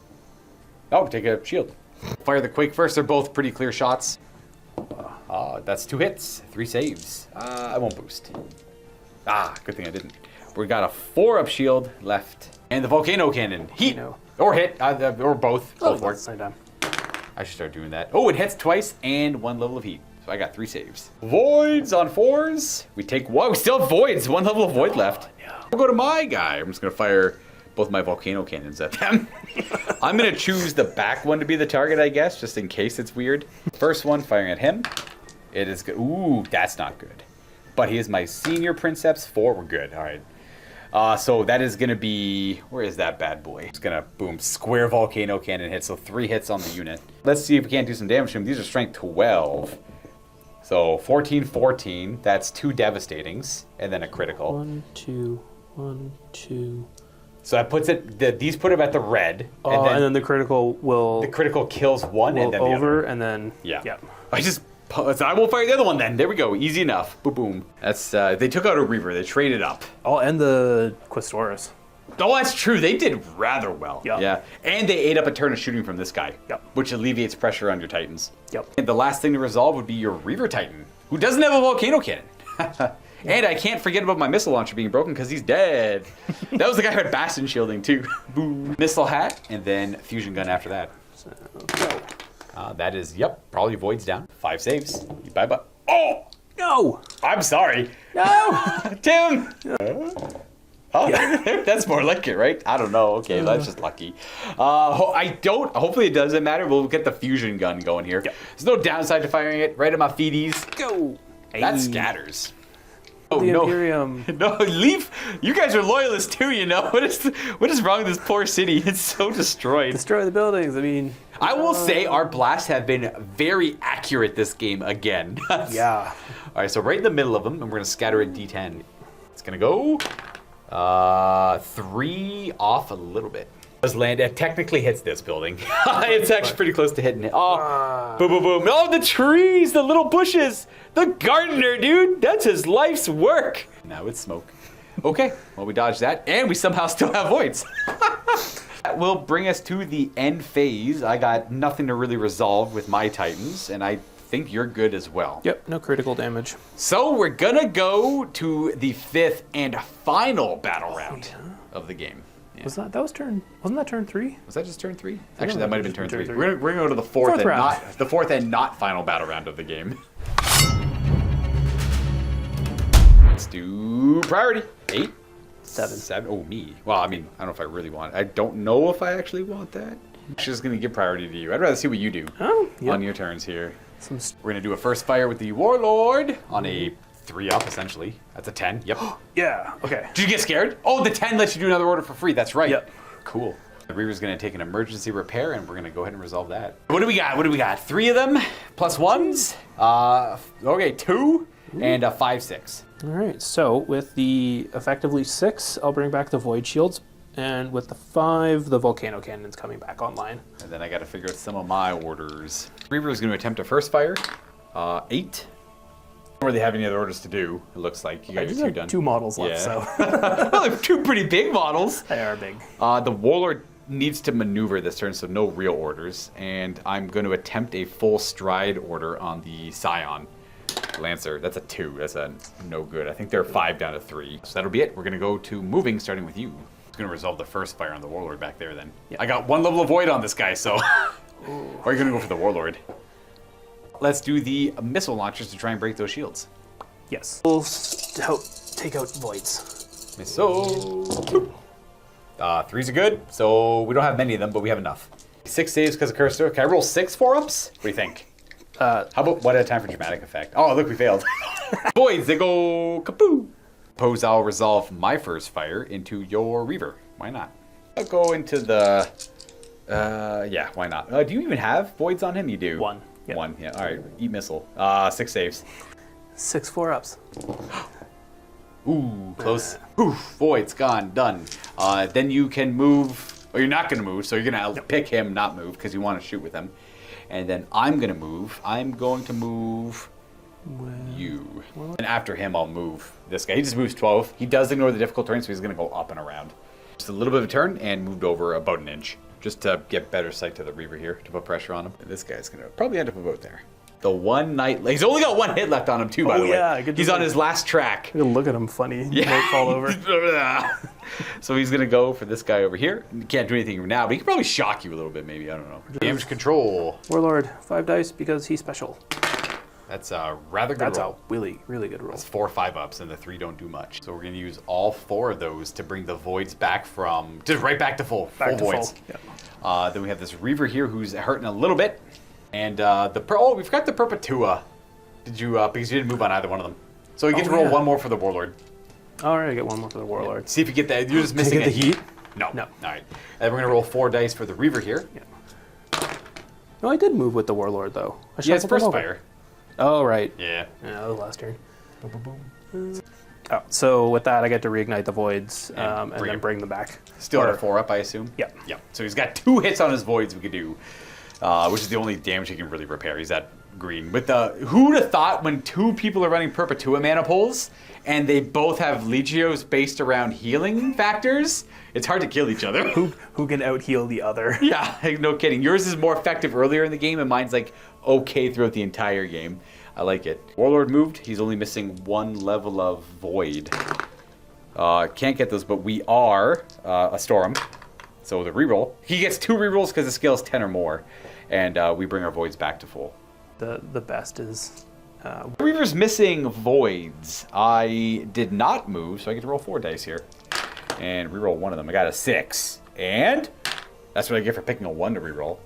Oh, take a shield. Fire the Quake first. They're both pretty clear shots. That's 2 hits. 3 saves. I won't boost. Good thing I didn't. We got a 4-up shield left. And the Volcano Cannon. Heat. No. Or hit. Or both. Go for it. Same time. I should start doing that. Oh, it hits twice and 1 level of heat. So I got 3 saves. Voids on 4s. We take 1. We still have voids. 1 level of void left. No. We'll go to my guy. I'm just going to fire both my volcano cannons at them. I'm going to choose the back one to be the target, I guess, just in case it's weird. First one, firing at him. It is good. Ooh, that's not good. But he is my senior Princeps 4. We're good. All right. So that is going to be... Where is that bad boy? It's going to, boom, square volcano cannon hit. So 3 hits on the unit. Let's see if we can't do some damage to him. These are strength 12. So 14, 14. That's 2 devastatings. And then a critical. 1, 2, 1, 2. So that puts it... these put him at the red. And then the critical will... The critical kills one and then the over, other. and then... Yeah. Yep. I won't fire the other one then. There we go. Easy enough. Boom, boom. That's they took out a Reaver. They traded up. Oh, and the Questoris. Oh, that's true. They did rather well. Yep. Yeah. And they ate up a turn of shooting from this guy. Yep. Which alleviates pressure on your Titans. Yep. And the last thing to resolve would be your Reaver Titan, who doesn't have a volcano cannon. And I can't forget about my missile launcher being broken because he's dead. That was the guy who had Bastion shielding too. Boom. Missile hat, and then fusion gun after that. So, go. That is, probably voids down. 5 saves. Bye-bye. Oh! No! I'm sorry. No! Tim! That's more like it, right? I don't know. Okay, that's just lucky. Hopefully it doesn't matter. We'll get the fusion gun going here. Yep. There's no downside to firing it right at my feeties. Go! That scatters. Oh, the no. Imperium. No, leave. You guys are loyalists too, you know. What is wrong with this poor city? It's so destroyed. Destroy the buildings. I mean... I will say our blasts have been very accurate this game again. Yeah. All right, so right in the middle of them, and we're going to scatter a D10. It's going to go 3 off a little bit. Does land. It technically hits this building. It's actually pretty close to hitting it. Oh, boom, boom, boom. Oh, the trees, the little bushes. The gardener, dude. That's his life's work. Now it's smoke. Okay, well, we dodged that, and we somehow still have voids. That will bring us to the end phase. I got nothing to really resolve with my Titans, and I think you're good as well. Yep, no critical damage. So we're gonna go to the 5th and final battle round of the game. Yeah. Wasn't that turn 3? Was that just turn 3? Actually, that might have been turn 3. three. We're gonna go to the fourth and round. not the 4th and not final battle round of the game. Let's do priority. 8, 7. Oh, me. Well, I mean, I don't know if I really want. I don't know if I actually want that. I'm just gonna give priority to you. I'd rather see what you do on your turns here. We're gonna do a first fire with the Warlord on a 3-up, essentially. That's a 10. Yep. Yeah. Okay. Did you get scared? Oh, the 10 lets you do another order for free. That's right. Yep. Cool. The Reaver's going to take an emergency repair, and we're going to go ahead and resolve that. What do we got? 3 of them, plus 1s. Okay, 2, and a 5, 6. All right. So with the effectively 6, I'll bring back the Void Shields And with the 5, the volcano cannon's coming back online. And then I got to figure out some of my orders. Reaver is going to attempt a first fire. 8. Don't really have any other orders to do, it looks like. You got your 2 done. 2 models left, so. Well, 2 pretty big models. They are big. The Warlord needs to maneuver this turn, so no real orders. And I'm going to attempt a full stride order on the Scion Lancer. That's a 2. That's a no good. I think they're 5 down to 3. So that'll be it. We're going to go to moving, starting with you. It's going to resolve the first fire on the Warlord back there then. Yep. I got 1 level of void on this guy, so. Or are you going to go for the Warlord? Let's do the missile launchers to try and break those shields. Yes. We'll take out voids. Missile. 3's are good, so we don't have many of them, but we have enough. 6 saves because of Cursor. Can I roll 6 4-ups? What do you think? How about 1 at a time for dramatic effect? Oh, look, we failed. Voids, they go kapoo. Suppose I'll resolve my first fire into your Reaver. Why not? I'll go into the... yeah, why not? Do you even have voids on him? You do. 1. Yep. 1, yeah. All right, eat missile. 6 saves. 6 4-ups. Ooh, close. Oof, void's gone, done. Then you can move, or you're not going to move, so you're going to pick him, not move, because you want to shoot with him. And then I'm going to move. I'm going to move you. And after him, I'll move this guy. He just moves 12. He does ignore the difficult terrain, so he's going to go up and around. Just a little bit of a turn, and moved over about an inch. Just to get better sight to the Reaver here, to put pressure on him. And this guy's going to probably end up about there. The one night... He's only got 1 hit left on him, too, by the way. Yeah, he's on his last track. I'm gonna look at him funny. He might fall over. So he's going to go for this guy over here. He can't do anything now, but he can probably shock you a little bit, maybe. I don't know. Damage control. Warlord, 5 dice because he's special. That's a rather good That's roll. a really, really good roll. It's 4 5-ups, and the 3 don't do much. So we're going to use all 4 of those to bring the voids back from... Just right back to full. Back to voids. full. Yep. Then we have this Reaver here who's hurting a little bit. And we forgot the Perpetua. Did you, because you didn't move on either one of them. So you get to roll 1 more for the Warlord. All right, I get 1 more for the Warlord. See if you get that. You're just missing the heat. No. No. All right. And then we're going to roll 4 dice for the Reaver here. Yeah. No, I did move with the Warlord, though. Yeah, it's first fire. Oh, right. Yeah. Yeah, that was last turn. Oh, so with that, I get to reignite the voids and then bring them back. Still at a 4-up, I assume? Yeah. Yeah. So he's got 2 hits on his voids we could do, which is the only damage he can really repair. He's at green. But who'd have thought when 2 people are running Perpetua mana pulls and they both have Legios based around healing factors, it's hard to kill each other. Who can out-heal the other? Yeah, no kidding. Yours is more effective earlier in the game, and mine's like okay throughout the entire game. I like it. Warlord moved. He's only missing 1 level of void. Can't get those, but we are a Storm. So the reroll. He gets 2 rerolls because the skill is 10 or more. And we bring our voids back to full. The best is... Reaver's missing voids. I did not move, so I get to roll 4 dice here. And reroll 1 of them. I got a 6. And that's what I get for picking a 1 to reroll.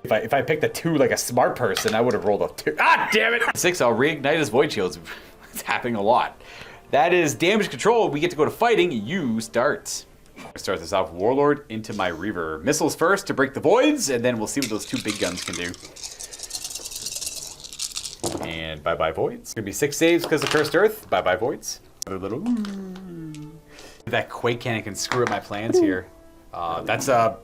If I picked a 2 like a smart person, I would have rolled a 2. Ah, damn it! 6, I'll reignite his void shields. It's happening a lot. That is damage control. We get to go to fighting. You start. I start this off. Warlord into my Reaver. Missiles first to break the voids, and then we'll see what those 2 big guns can do. And bye-bye voids. It's gonna be 6 saves because of Cursed Earth. Bye-bye voids. Another little... That Quake cannon can screw up my plans here.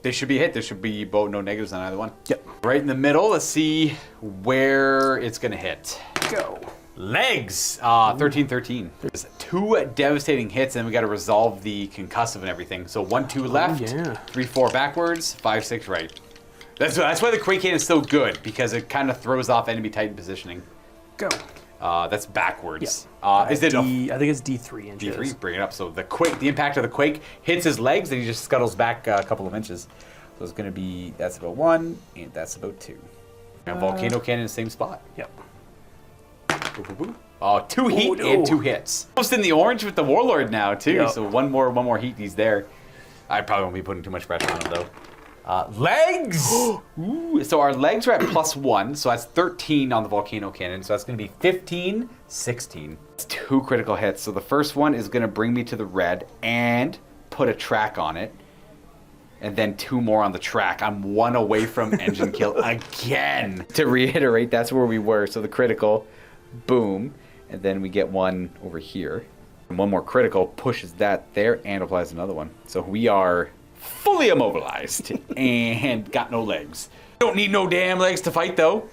They should be a hit. There should be no negatives on either one. Yep. Right in the middle. Let's see where it's gonna hit. Go. Legs. 13-13. There's 2 devastating hits, and we got to resolve the concussive and everything. So 1-2 left. Yeah. 3-4 backwards. 5-6 right. That's why the Quake Cannon is so good, because it kind of throws off enemy Titan positioning. Go. That's backwards. Yeah. Is it I think it's D3 inches. D3? Bring it up. So the impact of the quake hits his legs, and he just scuttles back a couple of inches. So it's going to be, that's about 1, and that's about 2. And Volcano Cannon in the same spot. Yep. Boop, boop, boop. Oh, 2 heat and 2 hits. Almost in the orange with the Warlord now, too. Yep. So one more heat, he's there. I probably won't be putting too much pressure on him, though. Legs! Ooh, so our legs are at +1, so that's 13 on the Volcano Cannon. So that's going to be 15, 16. It's 2 critical hits. So the first one is going to bring me to the red and put a track on it. And then 2 more on the track. I'm 1 away from engine kill again. To reiterate, that's where we were. So the critical, boom. And then we get 1 over here. And 1 more critical pushes that there and applies another one. So we are fully immobilized and got no legs. Don't need no damn legs to fight, though.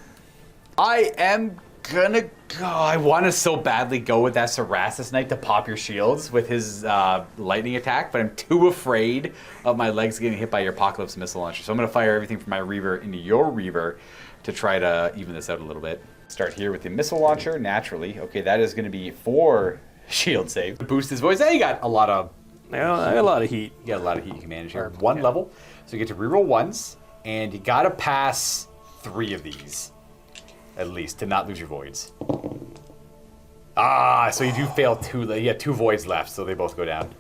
I am gonna go. I want to so badly go with that Cerastus Knight to pop your shields with his lightning attack, but I'm too afraid of my legs getting hit by your Apocalypse Missile Launcher. So I'm gonna fire everything from my Reaver into your Reaver to try to even this out a little bit. Start here with the Missile Launcher, naturally. Okay, that is gonna be 4 shield save. Boost his voice. Now you got a lot of... Yeah, I got a lot of heat. You got a lot of heat you can manage here. 1 level, so you get to reroll 1s, and you gotta pass 3 of these. At least, to not lose your voids. So you do fail 2. You have 2 voids left, so they both go down.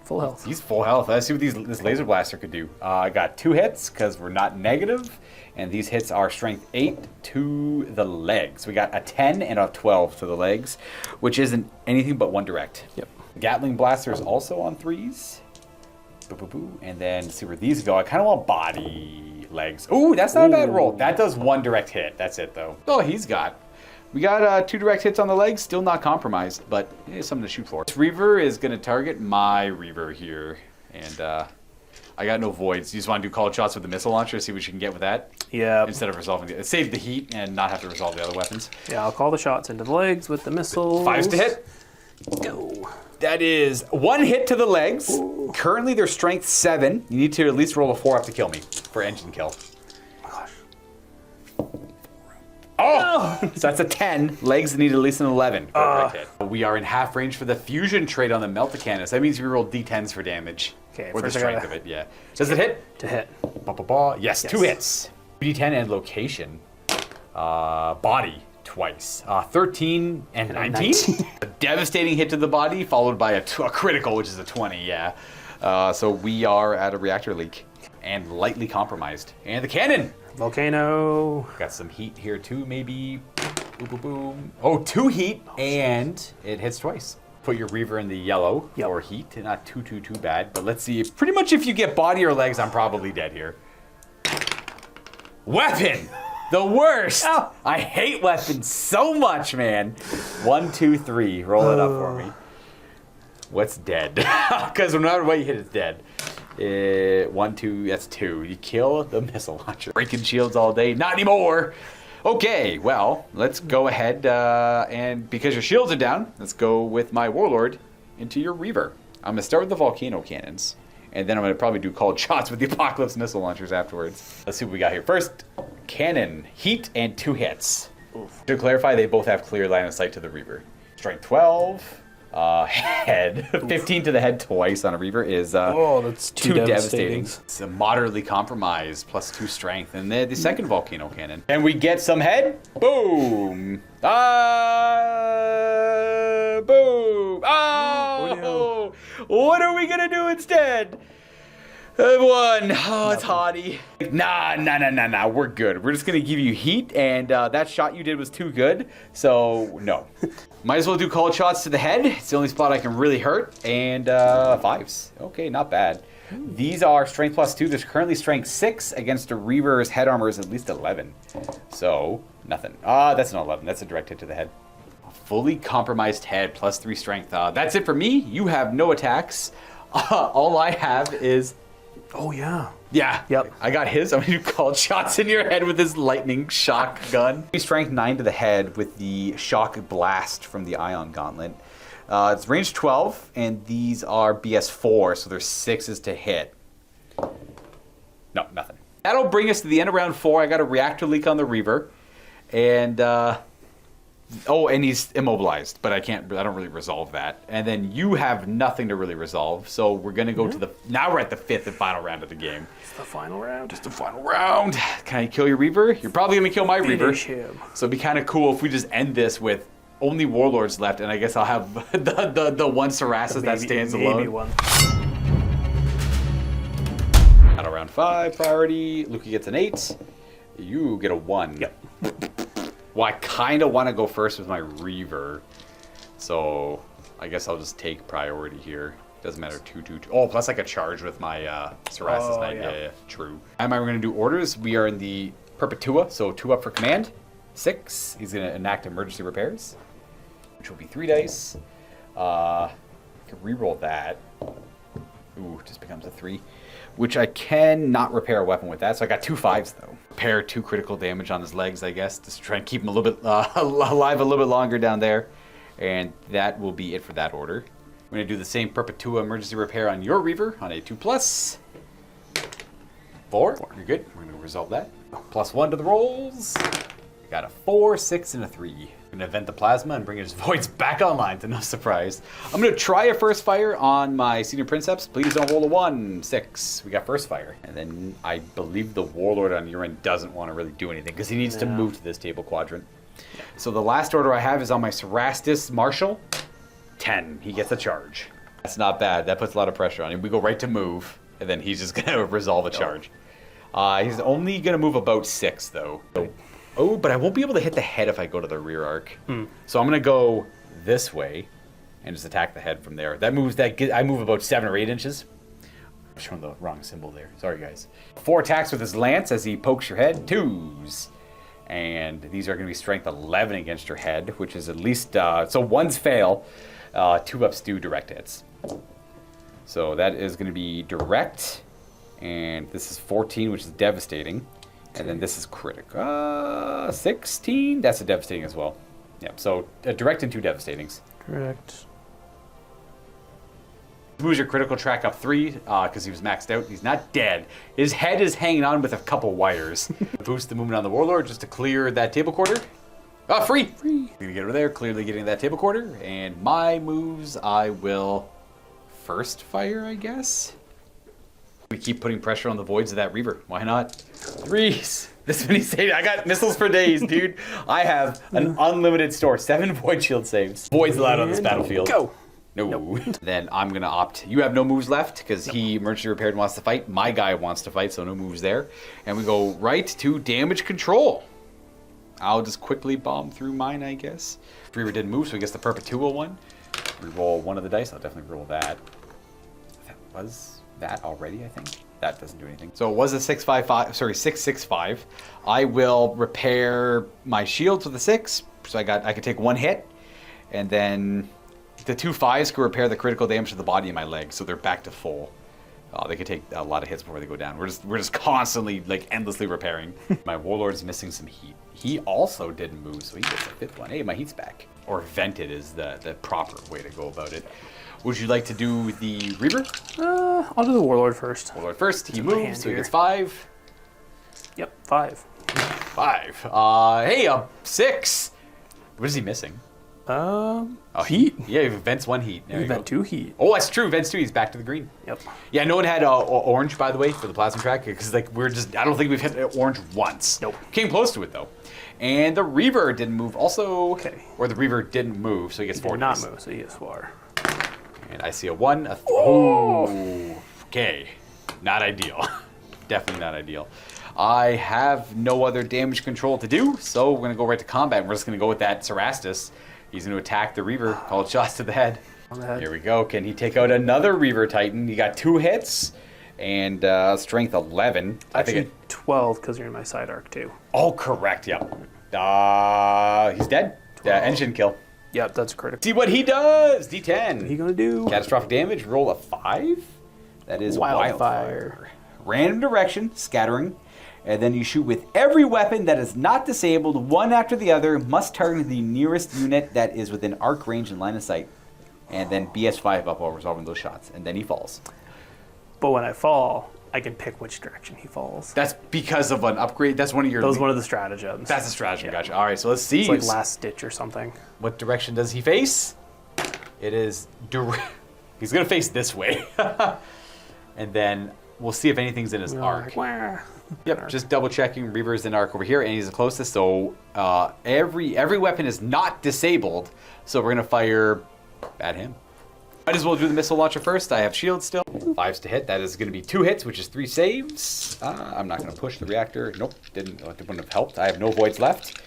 Full health. He's full health. Let's see what this laser blaster could do. I got 2 hits, because we're not negative. And these hits are strength 8 to the legs. We got a 10 and a 12 to the legs, which isn't anything but 1 direct. Yep. Gatling blaster is also on 3s. Boo, boo, boo. And then see where these go. I kind of want body... legs. Ooh, that's not a bad roll. That does 1 direct hit. That's it, though. Oh, we got 2 direct hits on the legs. Still not compromised, but something to shoot for. This Reaver is going to target my Reaver here. And I got no voids. You just want to do called shots with the missile launcher, see what you can get with that? Yeah. Instead of resolving it. Save the heat and not have to resolve the other weapons. Yeah, I'll call the shots into the legs with the missiles. 5s to hit. Go. That is 1 hit to the legs. Ooh. Currently, they're strength 7. You need to at least roll a 4 up to kill me for engine kill. Gosh. Oh! So that's a 10. Legs need at least an 11 for a direct hit. We are in half range for the fusion trait on the Meltacanus. That means we roll d10s for damage. Okay, or the first I strength gotta- of it, yeah. Does it hit? To hit. Ba, ba, ba. Yes, Yes. 2 hits. d10 and location. Body. Twice. 13 and 19. A devastating hit to the body, followed by a critical, which is a 20, yeah. So we are at a reactor leak and lightly compromised. And the cannon! Volcano. Got some heat here too, maybe. Boom, boom, boom. Oh, 2 heat, and it hits twice. Put your Reaver in the yellow for heat. Not too bad, but let's see. Pretty much if you get body or legs, I'm probably dead here. Weapon! The worst! Oh. I hate weapons so much, man. 1, 2, 3. Roll it up for me. What's dead? Because no matter what you hit, it's dead. 1, 2, that's 2. You kill the missile launcher. Breaking shields all day. Not anymore! Okay, well, let's go ahead and because your shields are down, let's go with my Warlord into your Reaver. I'm going to start with the volcano cannons. And then I'm going to probably do called shots with the Apocalypse Missile Launchers afterwards. Let's see what we got here. First, cannon, heat, and 2 hits. Oof. To clarify, they both have clear line of sight to the Reaver. Strength 12, head. 15 to the head twice on a Reaver is that's too devastating. It's a moderately compromised, plus 2 strength. And then the second volcano cannon. And we get some head. Boom. Boom. Oh! What are we going to do instead? 1. Oh, it's haughty. Nah. We're good. We're just going to give you heat, and that shot you did was too good, so no. Might as well do called shots to the head. It's the only spot I can really hurt, and 5s. Okay, not bad. These are strength plus 2. There's currently strength 6 against a Reaver's head armor is at least 11. So, nothing. That's an 11. That's a direct hit to the head. Fully compromised head, plus 3 strength. That's it for me. You have no attacks. All I have is... Oh, yeah. Yeah. Yep. I got his. I'm going to call shots in your head with his lightning shock gun. Strength 9 to the head with the shock blast from the Ion Gauntlet. It's range 12, and these are BS4, so there's 6s to hit. No, nothing. That'll bring us to the end of round 4. I got a reactor leak on the Reaver, and and he's immobilized, but I don't really resolve that. And then you have nothing to really resolve, so we're gonna go to now we're at the 5th and final round of the game. It's the final round. Just the final round. Can I kill your Reaver? You're probably gonna kill my Reaver. Finish him. So it'd be kind of cool if we just end this with only Warlords left, and I guess I'll have the one Cerastus that stands alone. Maybe one. Out of round 5, priority. Luka gets an 8. You get a 1. Yep. Well, I kind of want to go first with my Reaver. So I guess I'll just take priority here. Doesn't matter, 2. Oh, plus I could charge with my Cerastus Knight. Yeah, true. We're going to do orders. We are in the Perpetua, so 2 up for command. 6. He's going to enact emergency repairs, which will be 3 dice. I can reroll that. Ooh, just becomes a 3. Which I cannot repair a weapon with that, so I got 2 5s though. Repair 2 critical damage on his legs, I guess, just to try and keep him a little bit alive a little bit longer down there. And that will be it for that order. I'm going to do the same Perpetua emergency repair on your Reaver on a 2+. 4. You're good. We're going to resolve that. +1 to the rolls. Got a 4, 6, and a 3. I'm going to vent the plasma and bring his voids back online, to no surprise. I'm going to try a first fire on my Senior Princeps. Please don't roll a 1. 6. We got first fire. And then I believe the Warlord on your end doesn't want to really do anything because he needs to move to this table quadrant. So the last order I have is on my Cerastus Marshal. 10. He gets a charge. That's not bad. That puts a lot of pressure on him. We go right to move, and then he's just going to resolve a charge. He's only going to move about 6, though. Oh, but I won't be able to hit the head if I go to the rear arc. So I'm going to go this way and just attack the head from there. That moves I move about 7 or 8 inches. I'm showing the wrong symbol there. Sorry, guys. 4 attacks with his lance as he pokes your head. 2s. And these are going to be strength 11 against your head, which is at least... so 1's fail. 2-ups do direct hits. So that is going to be direct. And this is 14, which is devastating. And then this is critical. 16? That's a devastating as well. Yep, so direct and 2 devastatings. Direct. Moves your critical track up 3 because he was maxed out. He's not dead. His head is hanging on with a couple wires. Boost the movement on the Warlord just to clear that table quarter. Oh, free! Free. Gonna get over there, clearly getting that table quarter. And my moves, I will first fire, I guess. We keep putting pressure on the voids of that Reaver. Why not? 3s. This many saves. I got missiles for days, dude. I have an unlimited store. 7 void shield saves. Voids allowed on this battlefield. Go. No. Nope. Then I'm going to opt. You have no moves left because he emergency repaired and wants to fight. My guy wants to fight, so no moves there. And we go right to damage control. I'll just quickly bomb through mine, I guess. Reaver didn't move, so he gets the Perpetual one. Reroll 1 of the dice. I'll definitely roll that. That was that already, I think. That doesn't do anything. So it was a 6-6-5. I will repair my shields with a 6. So I could take 1 hit. And then the 2 5s can repair the critical damage to the body and my legs, so they're back to full. They could take a lot of hits before they go down. We're just constantly, like, endlessly repairing. My Warlord's missing some heat. He also didn't move, so he gets a 5th one. Hey, my heat's back. Or vented is the proper way to go about it. Would you like to do the Reaver? I'll do the Warlord first. Warlord first. He moves, so he gets 5. Yep, 5. 5. Hey, 6. What is he missing? Heat. Yeah, he vents 1 heat. There you Vent go. 2 heat. Oh, that's true. Vents 2. He's back to the green. Yep. Yeah, no one had orange, by the way, for the plasma track, because like I don't think we've hit orange once. Nope. Came close to it though. And the Reaver didn't move also. Okay. Or the Reaver didn't move, so he gets 4 Did not dice. move, so he gets 4. And I see a 1, a 3. Oh. Okay. Not ideal. Definitely not ideal. I have no other damage control to do, so we're going to go right to combat. We're just going to go with that Cerastus. He's going to attack the Reaver, call shots to the head. On the head. Here we go. Can he take out another Reaver Titan? He got 2 hits and strength 11. Actually, 12 because you're in my side arc too. Oh, correct. Yep. He's dead. Engine kill. Yep, that's critical. See what he does. D10. What are you gonna do? Catastrophic damage. Roll a 5. That is wildfire. Random direction, scattering. And then you shoot with every weapon that is not disabled, one after the other, must target the nearest unit that is within arc range and line of sight. And then BS5 up while resolving those shots. And then he falls. But when I fall, I can pick which direction he falls. That's because of an upgrade? That's one of your... That was one of the stratagems. That's a stratagem, Yeah. Gotcha. All right, so let's see. It's like last ditch or something. What direction does he face? It is... He's going to face this way. And then we'll see if anything's in his arc. Yep, just double checking. Reaver's in arc over here, and he's the closest. So every weapon is not disabled. So we're gonna fire at him. Might as well do the missile launcher first. I have shield still. 5s to hit. That is gonna be 2 hits, which is 3 saves. I'm not gonna push the reactor. Nope, wouldn't have helped. I have no voids left.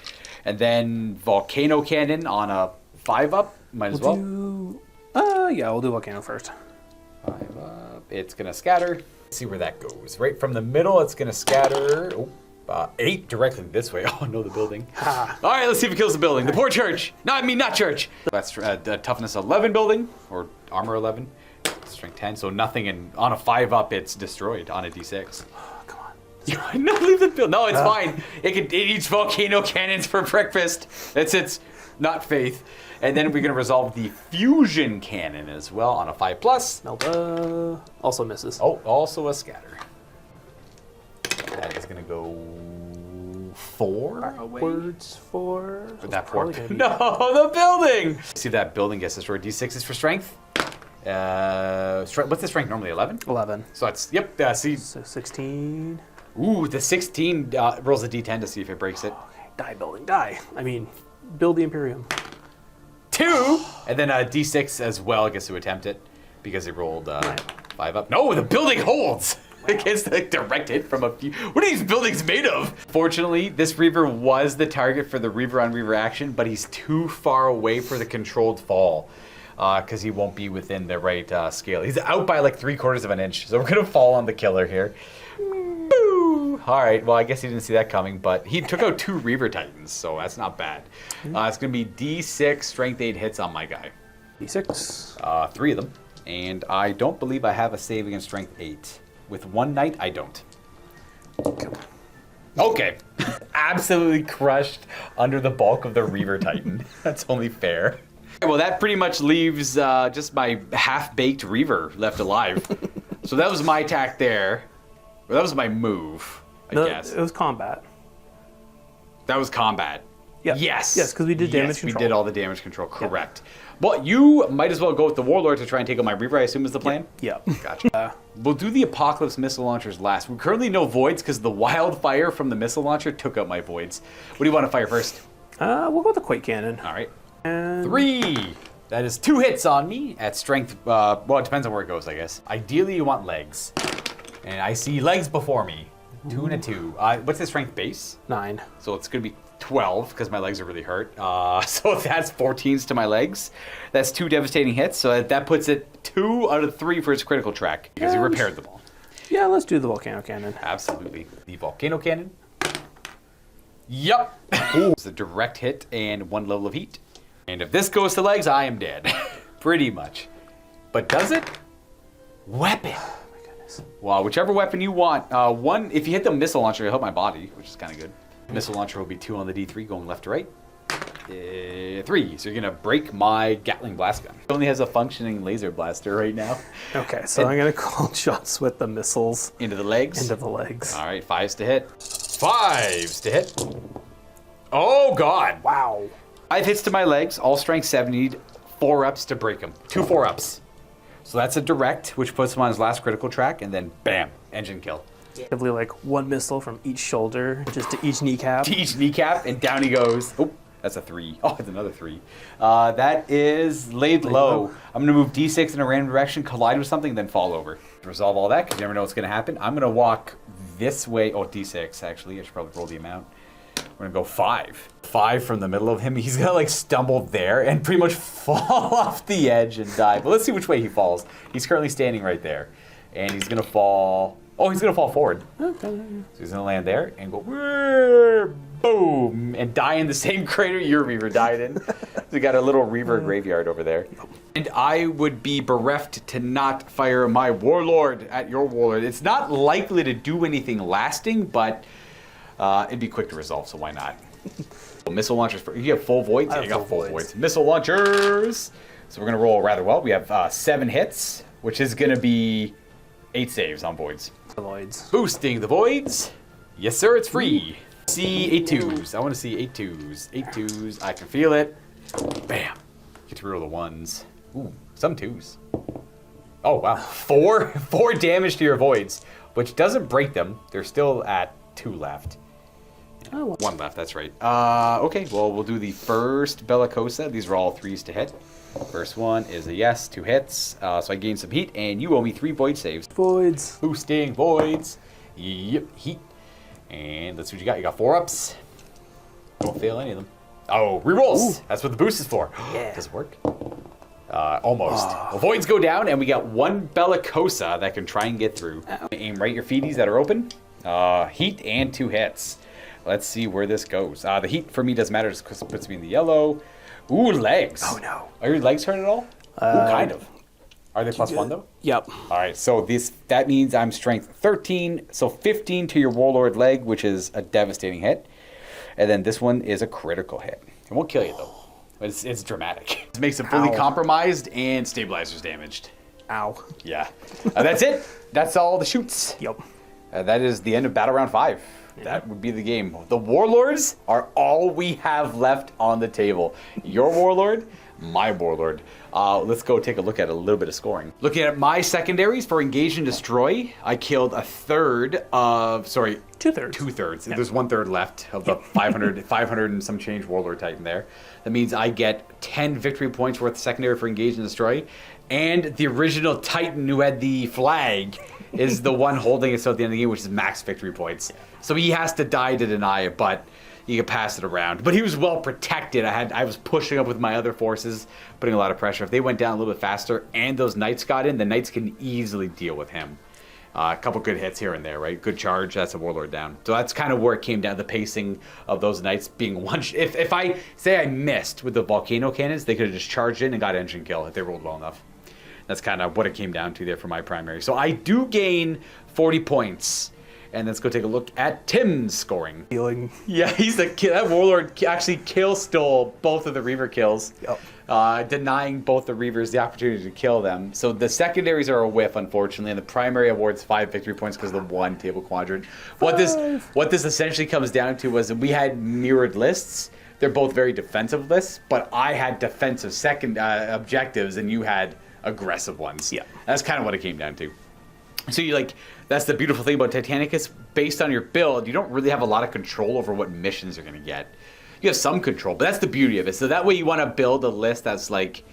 And then volcano cannon on a 5-up. Might as well. Yeah, we'll do volcano first. 5-up. It's gonna scatter. See where that goes. Right from the middle, it's gonna scatter. 8 directly this way. Oh no, the building. All right, let's see if it kills the building. The poor church. Not church. That's toughness 11 building, or armor 11. strength 10, so nothing on a 5-up, it's destroyed on a D6. Oh, come on. No, leave the build. No, it's fine. It eats volcano cannons for breakfast. It's not faith. And then we're gonna resolve the fusion cannon as well on a 5+. Melba also misses. Oh, also a scatter. That is gonna go 4 away. Words for That poor. No, the building. See that building gets destroyed. D6 is for strength. What's the strength normally? 11. 11. So that's see. So 16. Ooh, the 16 rolls a D10 to see if it breaks it. Okay, die building, die. I mean, build the Imperium. 2, and then a D6 as well gets to attempt it because he rolled 5 up. No, the building holds. It gets the direct hit from a few. What are these buildings made of? Fortunately, this Reaver was the target for the Reaver on Reaver action, but he's too far away for the controlled fall because he won't be within the right scale. He's out by like 3/4 of an inch, so we're gonna fall on the killer here. Boo! All right, well, I guess he didn't see that coming, but he took out 2 Reaver Titans, so that's not bad. It's gonna be D6 strength 8 hits on my guy. D6. 3 of them, and I don't believe I have a save against strength 8. With 1 knight, I don't. Okay. Absolutely crushed under the bulk of the Reaver Titan. That's only fair. Well, that pretty much leaves just my half-baked Reaver left alive. So that was my attack there. Well, that was my move, I guess. It was combat. That was combat. Yeah. Yes. Yes, because we did damage control. We did all the damage control. Correct. Well, you might as well go with the Warlord to try and take out my Reaver, I assume is the plan? Yeah. Gotcha. We'll do the Apocalypse missile launchers last. We currently know Voids because the wildfire from the missile launcher took out my Voids. What do you want to fire first? We'll go with the Quake Cannon. All right. And 3. That is 2 hits on me at strength. Well, it depends on where it goes, I guess. Ideally, you want legs. And I see legs before me. 2 and a 2. What's the strength base? 9. So it's going to be 12 because my legs are really hurt. So that's 14s to my legs. That's 2 devastating hits. So that puts it 2 out of 3 for its critical track because he repaired them all. Yeah, let's do the Volcano Cannon. Absolutely. The Volcano Cannon. Yup. It's a direct hit and 1 level of heat. And if this goes to legs, I am dead. Pretty much. But does it? Weapon. Oh my goodness. Wow, whichever weapon you want. If you hit the missile launcher, it'll hit my body, which is kind of good. Missile launcher will be 2 on the D3 going left to right. 3. So you're going to break my Gatling blast gun. It only has a functioning laser blaster right now. Okay, so I'm going to call shots with the missiles. Into the legs? Into the legs. All right, 5s to hit. 5s to hit. Oh, God. Wow. 5 hits to my legs, all strength 7. Need 4-ups to break him. 2 4-ups. So that's a direct, which puts him on his last critical track, and then bam, engine kill. Probably like 1 missile from each shoulder, just to each kneecap. To each kneecap, and down he goes. Oh, that's a 3. Oh, it's another 3. That is laid low. I'm going to move D6 in a random direction, collide with something, then fall over. To resolve all that, because you never know what's going to happen, I'm going to walk this way. Oh, D6, actually. I should probably roll the amount. We're going to go 5. 5 from the middle of him. He's going to, like, stumble there and pretty much fall off the edge and die. But let's see which way he falls. He's currently standing right there. And he's going to fall... Oh, he's going to fall forward. Okay. So he's going to land there and go, boom, and die in the same crater your Reaver died in. So we got a little Reaver graveyard over there. And I would be bereft to not fire my Warlord at your Warlord. It's not likely to do anything lasting, but it'd be quick to resolve, so why not? Missile launchers, you have full voids? Yeah, you got full voids. Missile launchers. So we're going to roll rather well. We have 7 hits, which is going to be 8 saves on voids. The voids. Boosting the voids. Yes, sir, it's free. See 8 2s. I want to see 8 2s. 8 2s. I can feel it. Bam. Get to reroll the 1s. Ooh, some 2s. Oh, wow. 4 damage to your voids, which doesn't break them. They're still at 2 left. Oh, well. 1 left, that's right. Okay, well, we'll do the first Bellicosa. These are all 3s to hit. First one is a yes, 2 hits. So I gain some heat, and you owe me 3 void saves. Voids. Boosting voids. Yep, heat. And let's see what you got. You got 4-ups. Don't fail any of them. Oh, rerolls. Ooh. That's what the boost is for. Yeah. Does it work? Almost. Well, voids go down, and we got 1 Bellicosa that can try and get through. Aim right your feeties that are open. Heat and 2 hits. Let's see where this goes. The heat for me doesn't matter just because it puts me in the yellow. Ooh, legs. Oh, no. Are your legs hurt at all? Ooh, kind of. Are they +1 though? Yep. All right, so that means I'm strength 13, so 15 to your warlord leg, which is a devastating hit. And then this one is a critical hit. It won't kill you though. But it's dramatic. It makes it fully compromised and stabilizers damaged. Ow. Yeah. That's it. That's all the shoots. Yep. That is the end of Battle Round 5. That would be the game. The warlords are all we have left on the table. Your warlord, my warlord. Let's go take a look at a little bit of scoring. Looking at my secondaries for Engage and Destroy, I killed a third of, sorry, Two-thirds. Two-thirds. Yeah. There's 1/3 left of the 500 and some change warlord titan there. That means I get 10 victory points worth of secondary for Engage and Destroy. And the original titan who had the flag is the one holding it at the end of the game, which is max victory points. So he has to die to deny it, but you can pass it around. But he was well protected. I was pushing up with my other forces, putting a lot of pressure. If they went down a little bit faster and those knights got in, the knights can easily deal with him. A couple good hits here and there, right? Good charge, that's a warlord down. So that's kind of where it came down, the pacing of those knights being one. If I say I missed with the volcano cannons, they could have just charged in and got engine kill if they rolled well enough. That's kind of what it came down to there for my primary. So I do gain 40 points. And let's go take a look at Tim's scoring. Healing. Yeah, that warlord actually stole both of the Reaver kills. Yep. Denying both the Reavers the opportunity to kill them. So the secondaries are a whiff, unfortunately, and the primary awards 5 victory points because of the 1 table quadrant. What this essentially comes down to was that we had mirrored lists. They're both very defensive lists, but I had defensive objectives and you had aggressive ones. Yeah. That's kind of what it came down to. So that's the beautiful thing about Titanicus. Based on your build, you don't really have a lot of control over what missions you're going to get. You have some control, but that's the beauty of it. So that way you want to build a list that's like,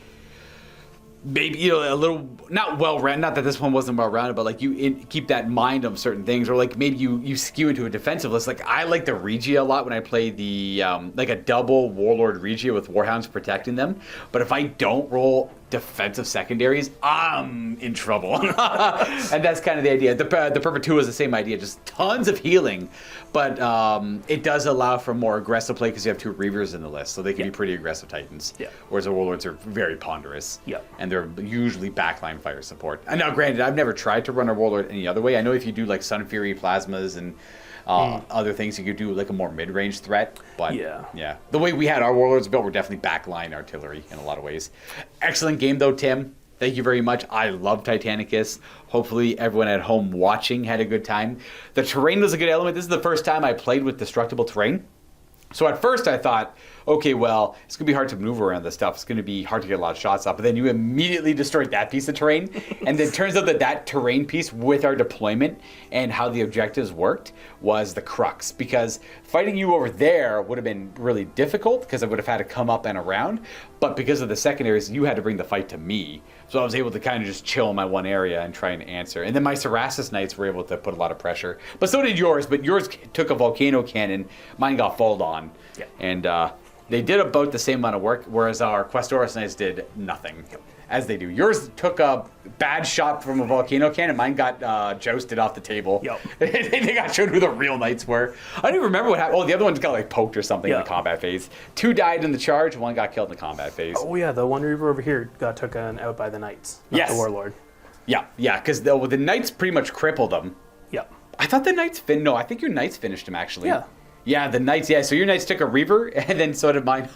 maybe, a little, not well-rounded, not that this one wasn't well-rounded, but like keep that in mind of certain things, or like maybe you skew into a defensive list. Like I like the Regia a lot when I play the, like a double Warlord Regia with Warhounds protecting them. But if I don't roll defensive secondaries, I'm in trouble. And that's kind of the idea. The Perpetua is the same idea, just tons of healing, but it does allow for more aggressive play because you have 2 Reavers in the list, so they can be pretty aggressive Titans. Yeah. Whereas the Warlords are very ponderous. Yeah. And they're usually backline fire support. And now, granted, I've never tried to run a Warlord any other way. I know if you do like Sun Fury plasmas and other things, you could do like a more mid-range threat. But yeah, the way we had our Warlords built were definitely backline artillery in a lot of ways. Excellent game though, Tim. Thank you very much. I love Titanicus. Hopefully everyone at home watching had a good time. The terrain was a good element. This is the first time I played with destructible terrain. So at first I thought, okay, well, it's going to be hard to maneuver around this stuff. It's going to be hard to get a lot of shots up. But then you immediately destroyed that piece of terrain. And then it turns out that terrain piece with our deployment and how the objectives worked was the crux. Because fighting you over there would have been really difficult because I would have had to come up and around. But because of the secondaries, you had to bring the fight to me. So I was able to kind of just chill in my one area and try and answer. And then my Cerasus Knights were able to put a lot of pressure. But so did yours. But yours took a volcano cannon. Mine got fold on. Yeah. And they did about the same amount of work, whereas our Questoris Knights did nothing. As they do. Yours took a bad shot from a volcano cannon. Mine got jousted off the table. Yep. They got showed who the real knights were. I don't even remember what happened. Oh, the other one got like poked or something in the combat phase. 2 died in the charge. 1 got killed in the combat phase. Oh yeah, the one Reaver over here got taken out by the Knights, not the Warlord. Yeah, because the Knights pretty much crippled them. Yep. I thought the Knights no, I think your Knights finished him actually. Yeah. Yeah, the Knights, so your Knights took a Reaver, and then so did mine.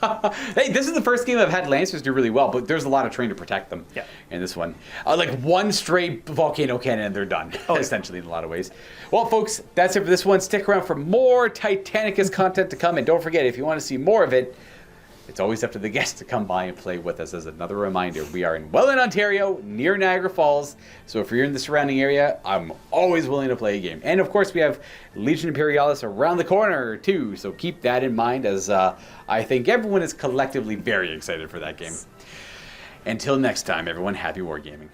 Hey, this is the first game I've had Lancers do really well, but there's a lot of terrain to protect them in this one. Like 1 straight volcano cannon, and they're done, essentially, in a lot of ways. Well, folks, that's it for this one. Stick around for more Titanicus content to come, and don't forget, if you want to see more of it, it's always up to the guests to come by and play with us. As another reminder, we are in Welland, Ontario, near Niagara Falls. So if you're in the surrounding area, I'm always willing to play a game. And of course, we have Legion Imperialis around the corner too. So keep that in mind, as I think everyone is collectively very excited for that game. Until next time, everyone, happy wargaming.